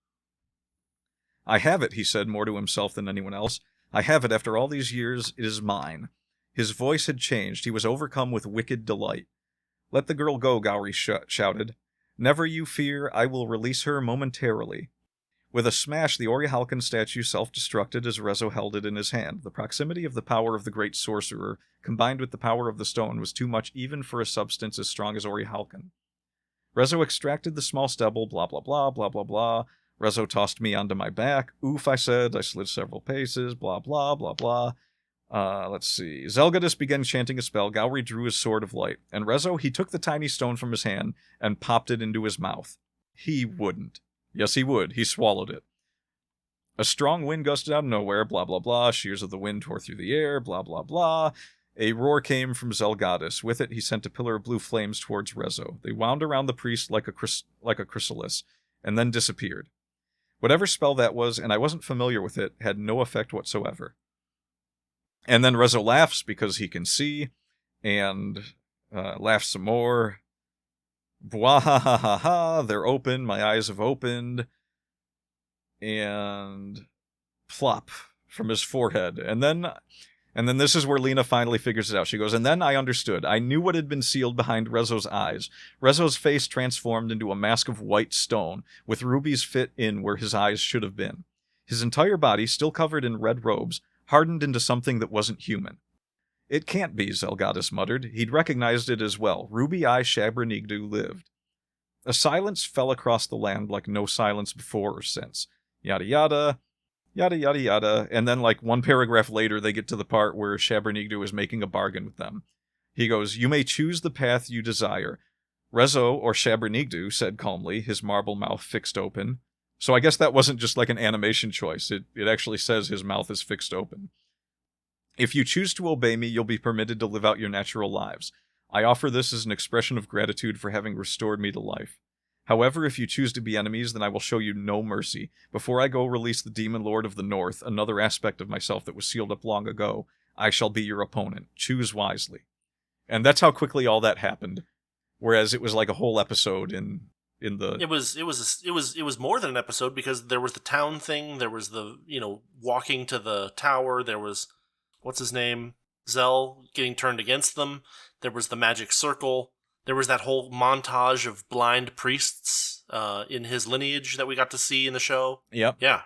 I have it, he said, more to himself than anyone else. I have it after all these years. It is mine. His voice had changed. He was overcome with wicked delight. Let the girl go, Gowry shouted. Never you fear, I will release her momentarily. With a smash, the Orichalcon statue self-destructed as Rezo held it in his hand. The proximity of the power of the great sorcerer, combined with the power of the stone, was too much even for a substance as strong as Orichalcon. Rezo extracted the small stubble, blah blah blah, blah blah blah. Rezo tossed me onto my back. Oof, I said. I slid several paces, blah blah blah blah. Let's see. Zelgadis began chanting a spell. Gowry drew his sword of light. And Rezo, he took the tiny stone from his hand and popped it into his mouth. He wouldn't. Yes, he would. He swallowed it. A strong wind gusted out of nowhere, blah, blah, blah. Shears of the wind tore through the air, blah, blah, blah. A roar came from Zelgadis. With it, he sent a pillar of blue flames towards Rezo. They wound around the priest like a chrysalis, and then disappeared. Whatever spell that was, and I wasn't familiar with it, had no effect whatsoever. And then Rezo laughs because he can see, and laughs some more. Bwahahaha, they're open, my eyes have opened, and plop from his forehead. And then this is where Lena finally figures it out. She goes, and then I understood. I knew what had been sealed behind Rezo's eyes. Rezo's face transformed into a mask of white stone, with rubies fit in where his eyes should have been. His entire body, still covered in red robes, hardened into something that wasn't human. It can't be, Zelgadis muttered. He'd recognized it as well. Ruby Eye Shabernigdu lived. A silence fell across the land like no silence before or since. Yada yada, yada yada yada, and then like one paragraph later they get to the part where Shabernigdu is making a bargain with them. He goes, you may choose the path you desire. Rezo, or Shabernigdu, said calmly, his marble mouth fixed open. So I guess that wasn't just like an animation choice. It actually says his mouth is fixed open. If you choose to obey me, you'll be permitted to live out your natural lives. I offer this as an expression of gratitude for having restored me to life. However, if you choose to be enemies, then I will show you no mercy. Before I go release the Demon Lord of the North, another aspect of myself that was sealed up long ago, I shall be your opponent. Choose wisely. And that's how quickly all that happened. Whereas it was like a whole episode in the... It was more than an episode, because there was the town thing, there was the, walking to the tower, there was... What's his name? Zell getting turned against them. There was the magic circle. There was that whole montage of blind priests in his lineage that we got to see in the show. Yep. Yeah.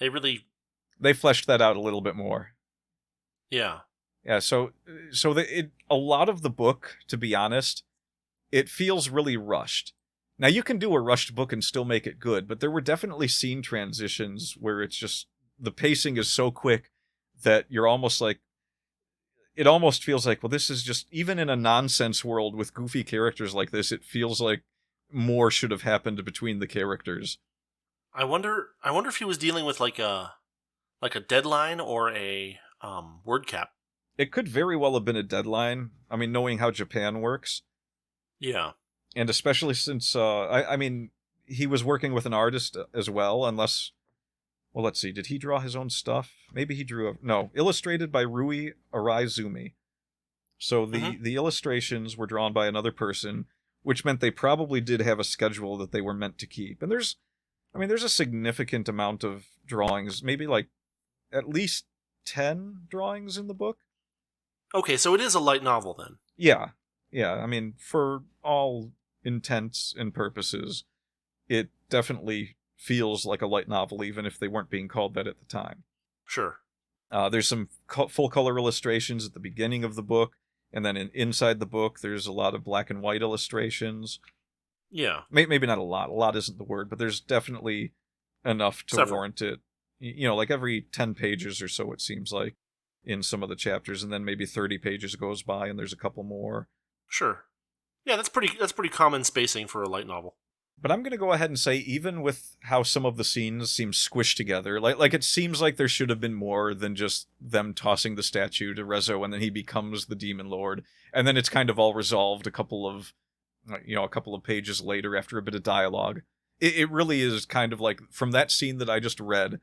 They fleshed that out a little bit more. Yeah. Yeah, so a lot of the book, to be honest, it feels really rushed. Now, you can do a rushed book and still make it good, but there were definitely scene transitions where it's just, the pacing is so quick that you're almost like, it almost feels like, well, this is just, even in a nonsense world with goofy characters like this, it feels like more should have happened between the characters. I wonder if he was dealing with like a deadline or a word cap. It could very well have been a deadline. I mean, knowing how Japan works. Yeah. And especially since, I mean, he was working with an artist as well, unless... Well, let's see. Did he draw his own stuff? Maybe he drew... No. Illustrated by Rui Araizumi. So the illustrations were drawn by another person, which meant they probably did have a schedule that they were meant to keep. And there's a significant amount of drawings, maybe like at least 10 drawings in the book. Okay, so it is a light novel then. Yeah. I mean, for all intents and purposes, it definitely feels like a light novel, even if they weren't being called that at the time. Sure. There's some full color illustrations at the beginning of the book, and then inside the book, there's a lot of black and white illustrations. Yeah. Maybe not a lot. A lot isn't the word, but there's definitely enough to warrant it. You know, like every 10 pages or so, it seems like, in some of the chapters, and then maybe 30 pages goes by, and there's a couple more. Sure. Yeah, that's pretty common spacing for a light novel. But I'm going to go ahead and say, even with how some of the scenes seem squished together, like it seems like there should have been more than just them tossing the statue to Rezo, and then he becomes the Demon Lord, and then it's kind of all resolved a couple of pages later after a bit of dialogue. It really is kind of like, from that scene that I just read,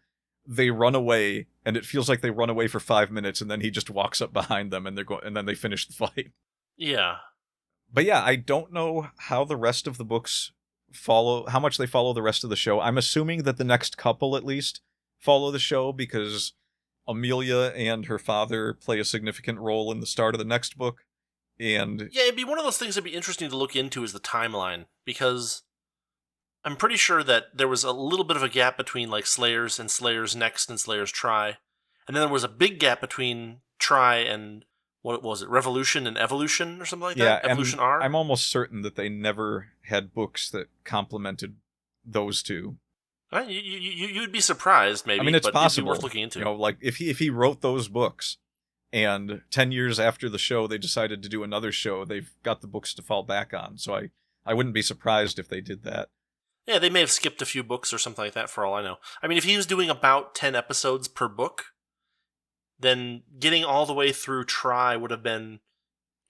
they run away, and it feels like they run away for 5 minutes, and then he just walks up behind them, and then they finish the fight. Yeah. But yeah, I don't know how the rest of the books how much they follow the rest of the show. I'm assuming that the next couple, at least, follow the show, because Amelia and her father play a significant role in the start of the next book. And yeah, it'd be one of those things that'd be interesting to look into, is the timeline, because I'm pretty sure that there was a little bit of a gap between like Slayers and Slayers Next and Slayers Try, and then there was a big gap between Try and, what was it, Revolution and Evolution or something like that? Evolution R? I'm almost certain that they never had books that complemented those two. You'd be surprised, maybe. I mean, it's but possible. It'd be worth looking into. You know, like if he wrote those books, and 10 years after the show they decided to do another show, they've got the books to fall back on. So I wouldn't be surprised if they did that. Yeah, they may have skipped a few books or something like that, for all I know. I mean, if he was doing about 10 episodes per book, then getting all the way through Try would have been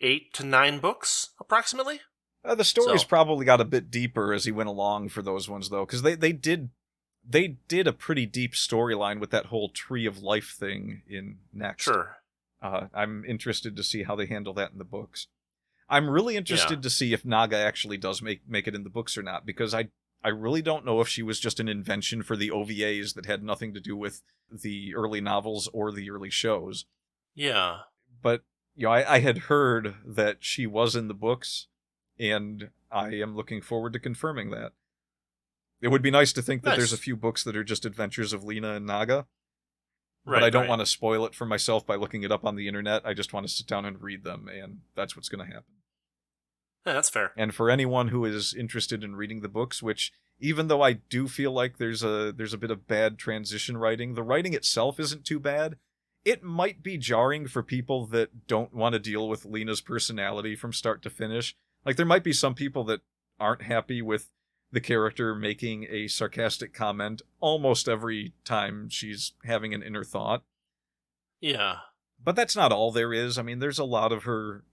8 to 9 books, approximately. The stories probably got a bit deeper as he went along for those ones, though, because they did a pretty deep storyline with that whole Tree of Life thing in Next. Sure. I'm interested to see how they handle that in the books. I'm really interested to see if Naga actually does make it in the books or not, because I really don't know if she was just an invention for the OVAs that had nothing to do with the early novels or the early shows. Yeah. But, you know, I had heard that she was in the books, and I am looking forward to confirming that. It would be nice to think that there's a few books that are just adventures of Lena and Naga. But I don't want to spoil it for myself by looking it up on the internet. I just want to sit down and read them, and that's what's going to happen. Yeah, that's fair. And for anyone who is interested in reading the books, which, even though I do feel like there's a bit of bad transition writing, the writing itself isn't too bad. It might be jarring for people that don't want to deal with Lena's personality from start to finish. Like, there might be some people that aren't happy with the character making a sarcastic comment almost every time she's having an inner thought. Yeah. But that's not all there is. I mean, there's a lot of her,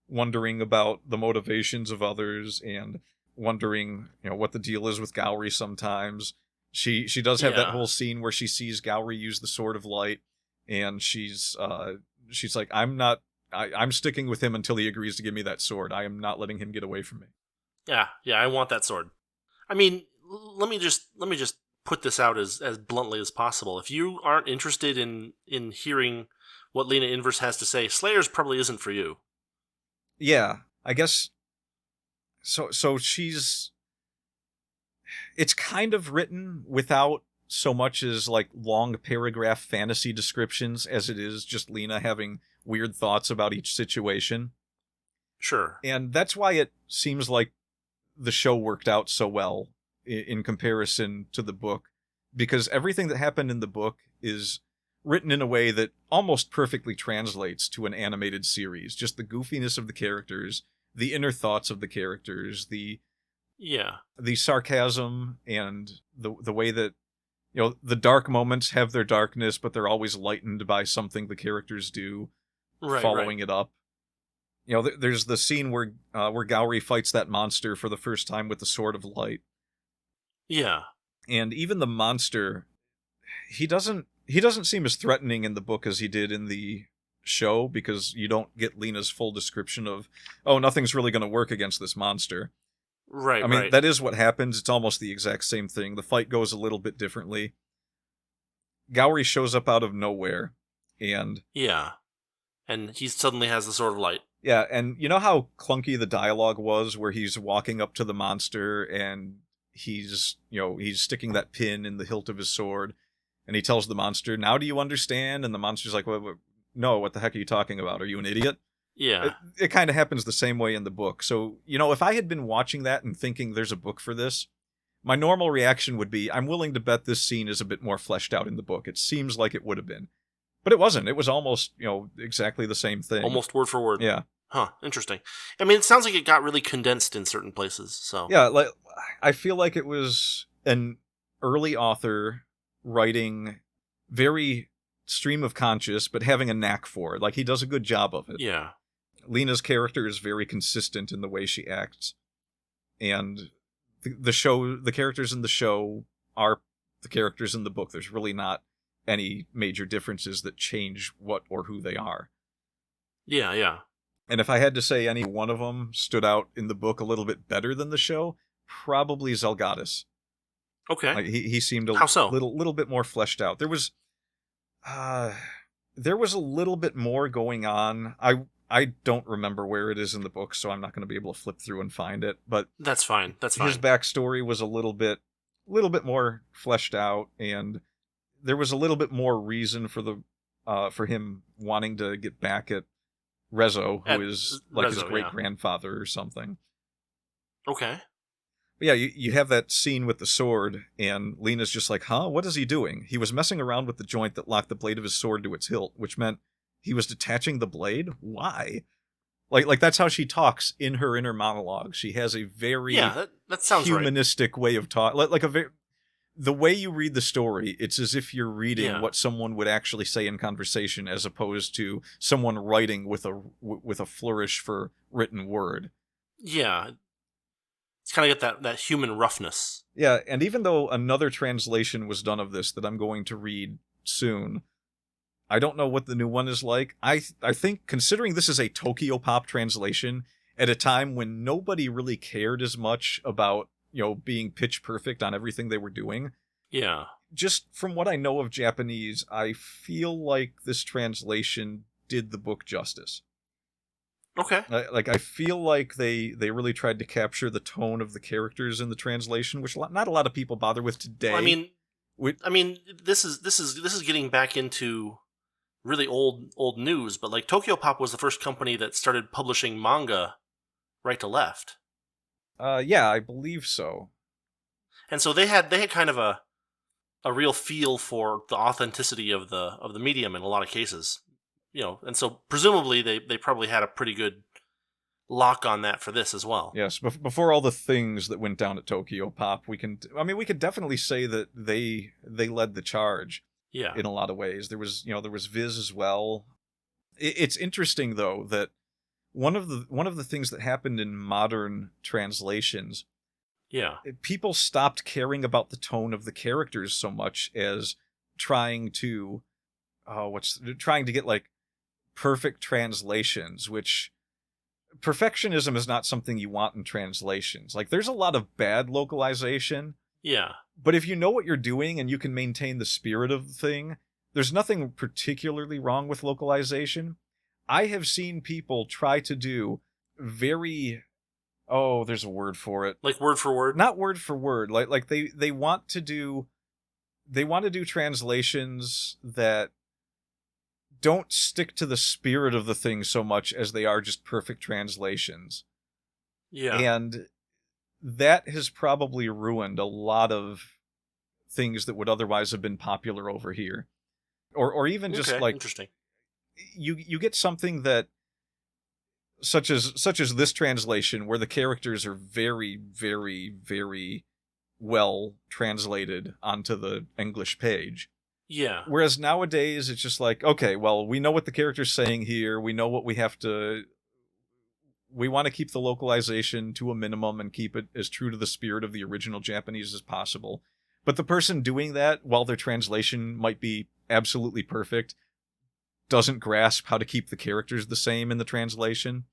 wondering about the motivations of others and wondering, what the deal is with Gowry sometimes. She does have that whole scene where she sees Gowry use the Sword of Light, and she's like, I'm sticking with him until he agrees to give me that sword. I am not letting him get away from me. Yeah, I want that sword. I mean, let me just put this out as bluntly as possible. If you aren't interested in hearing what Lena Inverse has to say, Slayers probably isn't for you. Yeah, I guess. So she's. It's kind of written without so much as like long paragraph fantasy descriptions as it is just Lena having weird thoughts about each situation. Sure. And that's why it seems like the show worked out so well in comparison to the book, because everything that happened in the book is written in a way that almost perfectly translates to an animated series. Just the goofiness of the characters, the inner thoughts of the characters, the Yeah. The sarcasm and the way that, the dark moments have their darkness, but they're always lightened by something the characters do following it up. There's the scene where Gowry fights that monster for the first time with the Sword of Light. Yeah. And even the monster, he doesn't seem as threatening in the book as he did in the show, because you don't get Lena's full description of, oh, nothing's really going to work against this monster. Right, I mean, that is what happens. It's almost the exact same thing. The fight goes a little bit differently. Gowry shows up out of nowhere, and... Yeah. And he suddenly has the Sword of Light. Yeah, and you know how clunky the dialogue was, where he's walking up to the monster, and he's sticking that pin in the hilt of his sword, and he tells the monster, "Now do you understand?" And the monster's like, "No, what the heck are you talking about? Are you an idiot?" Yeah. It kind of happens the same way in the book. So, if I had been watching that and thinking there's a book for this, my normal reaction would be, I'm willing to bet this scene is a bit more fleshed out in the book. It seems like it would have been. But it wasn't. It was almost, exactly the same thing. Almost word for word. Yeah. Huh, interesting. I mean, it sounds like it got really condensed in certain places, so... Yeah, like, I feel like it was an early author writing very stream of conscious, but having a knack for it. Like, he does a good job of it. Yeah. Lena's character is very consistent in the way she acts. And the characters in the show are the characters in the book. There's really not any major differences that change what or who they are. Yeah, yeah. And if I had to say any one of them stood out in the book a little bit better than the show, probably Zelgadis. Okay. Like, he seemed a How so? little bit more fleshed out. There was a little bit more going on. I don't remember where it is in the book, so I'm not going to be able to flip through and find it. But that's fine. His backstory was a little bit more fleshed out, and there was a little bit more reason for him wanting to get back at Rezo, who is like his great-grandfather or something. Okay. But yeah, you have that scene with the sword, and Lena's just like, huh? What is he doing? He was messing around with the joint that locked the blade of his sword to its hilt, which meant he was detaching the blade? Why? Like that's how she talks in her inner monologue. She has a very that sounds humanistic way of talking. Like the way you read the story, it's as if you're reading what someone would actually say in conversation, as opposed to someone writing with a flourish for written word. Yeah. It's kind of got that human roughness. Yeah, and even though another translation was done of this that I'm going to read soon, I don't know what the new one is like. I think, considering this is a Tokyo Pop translation, at a time when nobody really cared as much about being pitch perfect on everything they were doing. Yeah. Just from what I know of Japanese, I feel like this translation did the book justice. Okay. Like, I feel like they really tried to capture the tone of the characters in the translation, which not a lot of people bother with today. Well, I mean, this is getting back into really old news, but like Tokyo Pop was the first company that started publishing manga right to left. Yeah, I believe so. And so they had kind of a real feel for the authenticity of the medium in a lot of cases, and so presumably they probably had a pretty good lock on that for this as well. Yes, before all the things that went down at Tokyo Pop, we could definitely say that they led the charge. Yeah. In a lot of ways, there was Viz as well. It's interesting though that one of the things that happened in modern translations, people stopped caring about the tone of the characters so much as trying to get like perfect translations, which perfectionism is not something you want in translations. Like, there's a lot of bad localization. Yeah. But if you know what you're doing and you can maintain the spirit of the thing, there's nothing particularly wrong with localization. I have seen people try to do very... Oh, there's a word for it. Like word for word? Not word for word. Like they want to do translations that don't stick to the spirit of the thing so much as they are just perfect translations. Yeah. And that has probably ruined a lot of things that would otherwise have been popular over here. Or even just like... Interesting. You get something that... such as this translation, where the characters are very, very, very well translated onto the English page. Yeah. Whereas nowadays, it's just like, okay, well, we know what the character's saying here. We know what we have to... We want to keep the localization to a minimum and keep it as true to the spirit of the original Japanese as possible. But the person doing that, while their translation might be absolutely perfect, doesn't grasp how to keep the characters the same in the translation.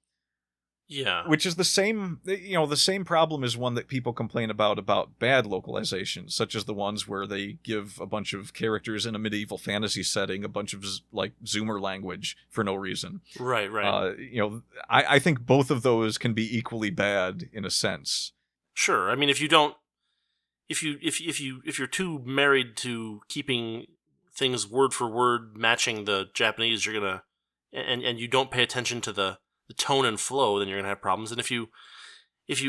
Yeah. Which is the same, the same problem is one that people complain about bad localizations, such as the ones where they give a bunch of characters in a medieval fantasy setting a bunch of like Zoomer language for no reason. Right. I think both of those can be equally bad in a sense. Sure. I mean, if you're too married to keeping things word for word matching the Japanese, you're gonna and you don't pay attention to the tone and flow, then you're gonna have problems. And if you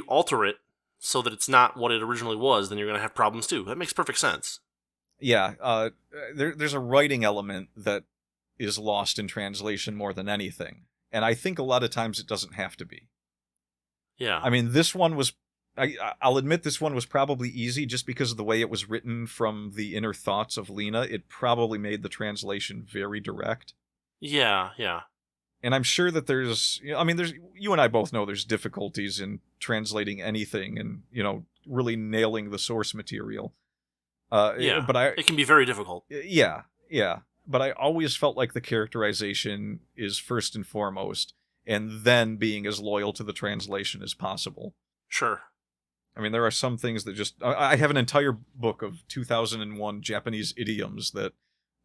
alter it so that it's not what it originally was, then you're gonna have problems too. That makes perfect sense. Yeah, there's a writing element that is lost in translation more than anything, and I think a lot of times it doesn't have to be. Yeah. I mean, this one was... I'll admit this one was probably easy just because of the way it was written from the inner thoughts of Lena. It probably made the translation very direct. Yeah. And I'm sure that there's you and I both know there's difficulties in translating anything and, really nailing the source material. But it can be very difficult. Yeah. But I always felt like the characterization is first and foremost, and then being as loyal to the translation as possible. Sure. I mean, there are some things that just... I have an entire book of 2001 Japanese idioms that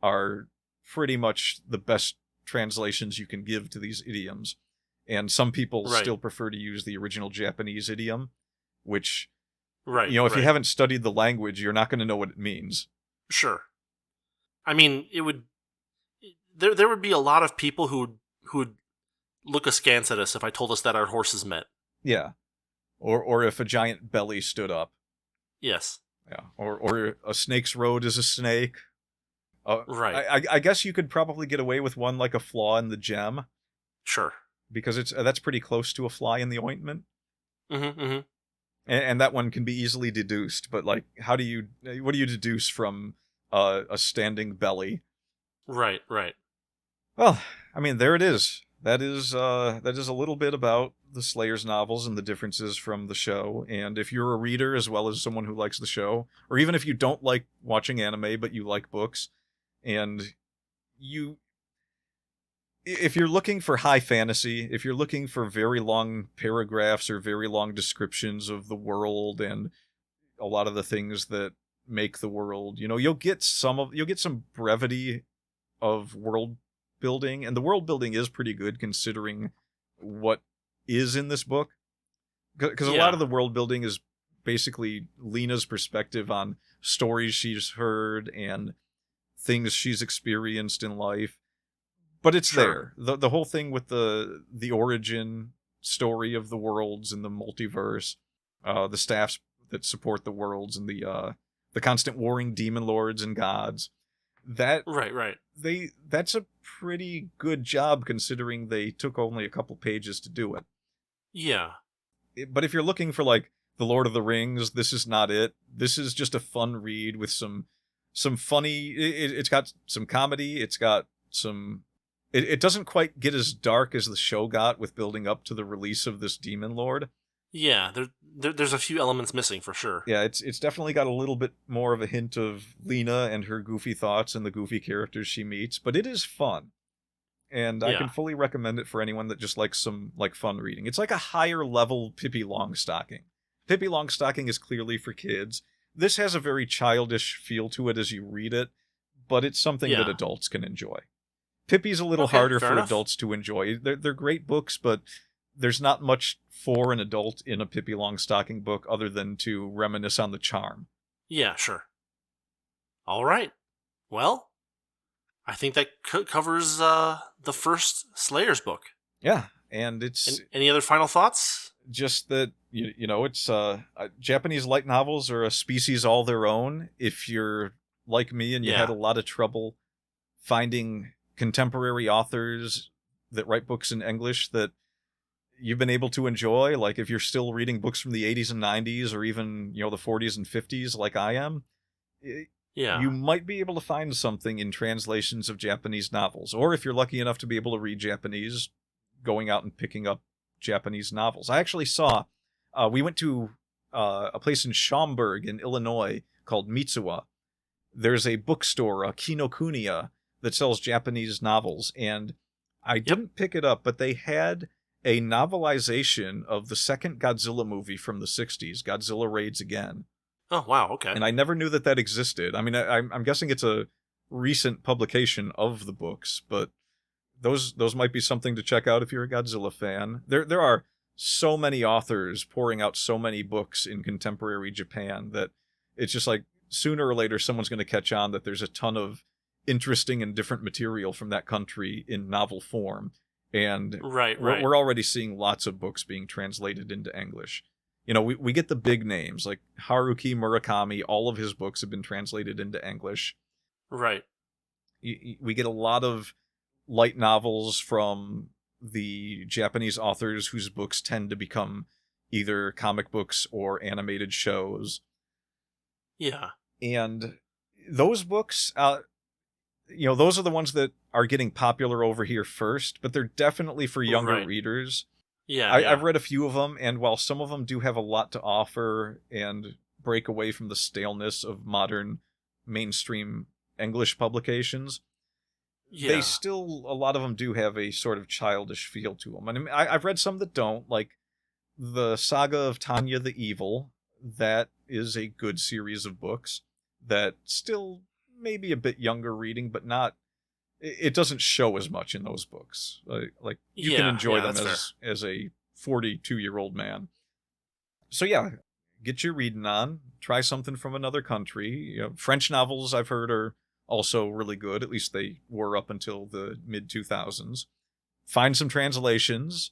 are pretty much the best translations you can give to these idioms. And some people still prefer to use the original Japanese idiom, which, if you haven't studied the language, you're not going to know what it means. Sure. I mean, there would be a lot of people who would look askance at us if I told us that our horses met. Yeah. Or if a giant belly stood up. Yes. Yeah. Or a snake's road is a snake. Right. I guess you could probably get away with one like a flaw in the gem. Sure. Because that's pretty close to a fly in the ointment. Mm-hmm. And that one can be easily deduced. But like, what do you deduce from a standing belly? Right. Well, I mean, there it is. That is a little bit about the Slayers novels and the differences from the show. And if you're a reader as well as someone who likes the show, or even if you don't like watching anime but you like books, and if you're looking for high fantasy, if you're looking for very long paragraphs or very long descriptions of the world and a lot of the things that make the world, you'll get some brevity of world building, and the world building is pretty good considering what is in this book, because a lot of the world building is basically Lena's perspective on stories she's heard and things she's experienced in life, but it's there. The whole thing with the origin story of the worlds and the multiverse, the staffs that support the worlds, and the constant warring demon lords and gods. That right. That's a pretty good job considering they took only a couple pages to do it. Yeah. But if you're looking for like The Lord of the Rings, this is not it. This is just a fun read with some funny... It's got some comedy. It's got some... It doesn't quite get as dark as the show got with building up to the release of this Demon Lord. Yeah, there's a few elements missing for sure. Yeah, it's definitely got a little bit more of a hint of Lena and her goofy thoughts and the goofy characters she meets, but it is fun. And I can fully recommend it for anyone that just likes some fun reading. It's like a higher level Pippi Longstocking. Pippi Longstocking is clearly for kids. This has a very childish feel to it as you read it, but it's something that adults can enjoy. Pippi's a little harder for adults to enjoy. They're great books, but there's not much for an adult in a Pippi Longstocking book other than to reminisce on the charm. Yeah, sure. All right. Well, I think that covers the first Slayers book. Yeah, and it's... Any other final thoughts? Just that, it's... Japanese light novels are a species all their own. If you're like me and you had a lot of trouble finding contemporary authors that write books in English that you've been able to enjoy, like if you're still reading books from the 80s and 90s or even, the 40s and 50s like I am, Yeah. you might be able to find something in translations of Japanese novels. Or if you're lucky enough to be able to read Japanese, going out and picking up Japanese novels. I actually saw, we went to a place in Schaumburg in Illinois called Mitsuwa. There's a bookstore, Kinokuniya, that sells Japanese novels, and I didn't pick it up, but they had a novelization of the second Godzilla movie from the 60s, Godzilla Raids Again. Oh, wow, okay. And I never knew that existed. I mean, I'm guessing it's a recent publication of the books, but those might be something to check out if you're a Godzilla fan. There are so many authors pouring out so many books in contemporary Japan that it's just like sooner or later someone's going to catch on that there's a ton of interesting and different material from that country in novel form. And right. we're already seeing lots of books being translated into English. We get the big names like Haruki Murakami. All of his books have been translated into English. Right. We get a lot of light novels from the Japanese authors whose books tend to become either comic books or animated shows. Yeah. And those books, those are the ones that are getting popular over here first, but they're definitely for younger readers. Yeah, I've read a few of them, and while some of them do have a lot to offer and break away from the staleness of modern mainstream English publications, they still, a lot of them do have a sort of childish feel to them. And I've read some that don't, like the Saga of Tanya the Evil. That is a good series of books that still maybe a bit younger reading, but not, it doesn't show as much in those books. Like you can enjoy them as a 42-year-old man. So yeah, get your reading on. Try something from another country. French novels I've heard are also really good. At least they were up until the mid-2000s. Find some translations,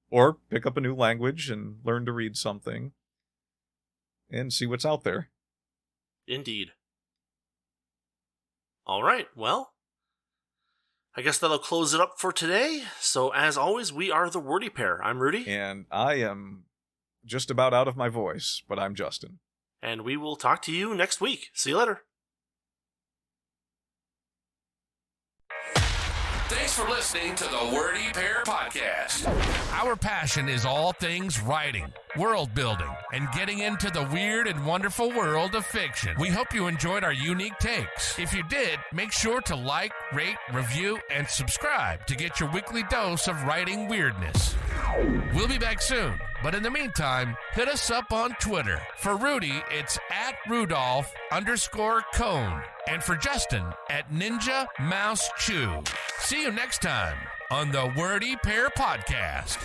or pick up a new language and learn to read something, and see what's out there. Indeed. All right, well, I guess that'll close it up for today. So, as always, we are the Wordy Pair. I'm Rudy. And I am just about out of my voice, but I'm Justin. And we will talk to you next week. See you later. Thanks for listening to the Wordy Pair Podcast. Our passion is all things writing, world building, and getting into the weird and wonderful world of fiction. We hope you enjoyed our unique takes. If you did, make sure to like, rate, review, and subscribe to get your weekly dose of writing weirdness. We'll be back soon, but in the meantime, hit us up on Twitter. For Rudy, it's @Rudolph_Cone. And for Justin, @Ninja Mouse Chew. See you next time on the Wordy Pair Podcast.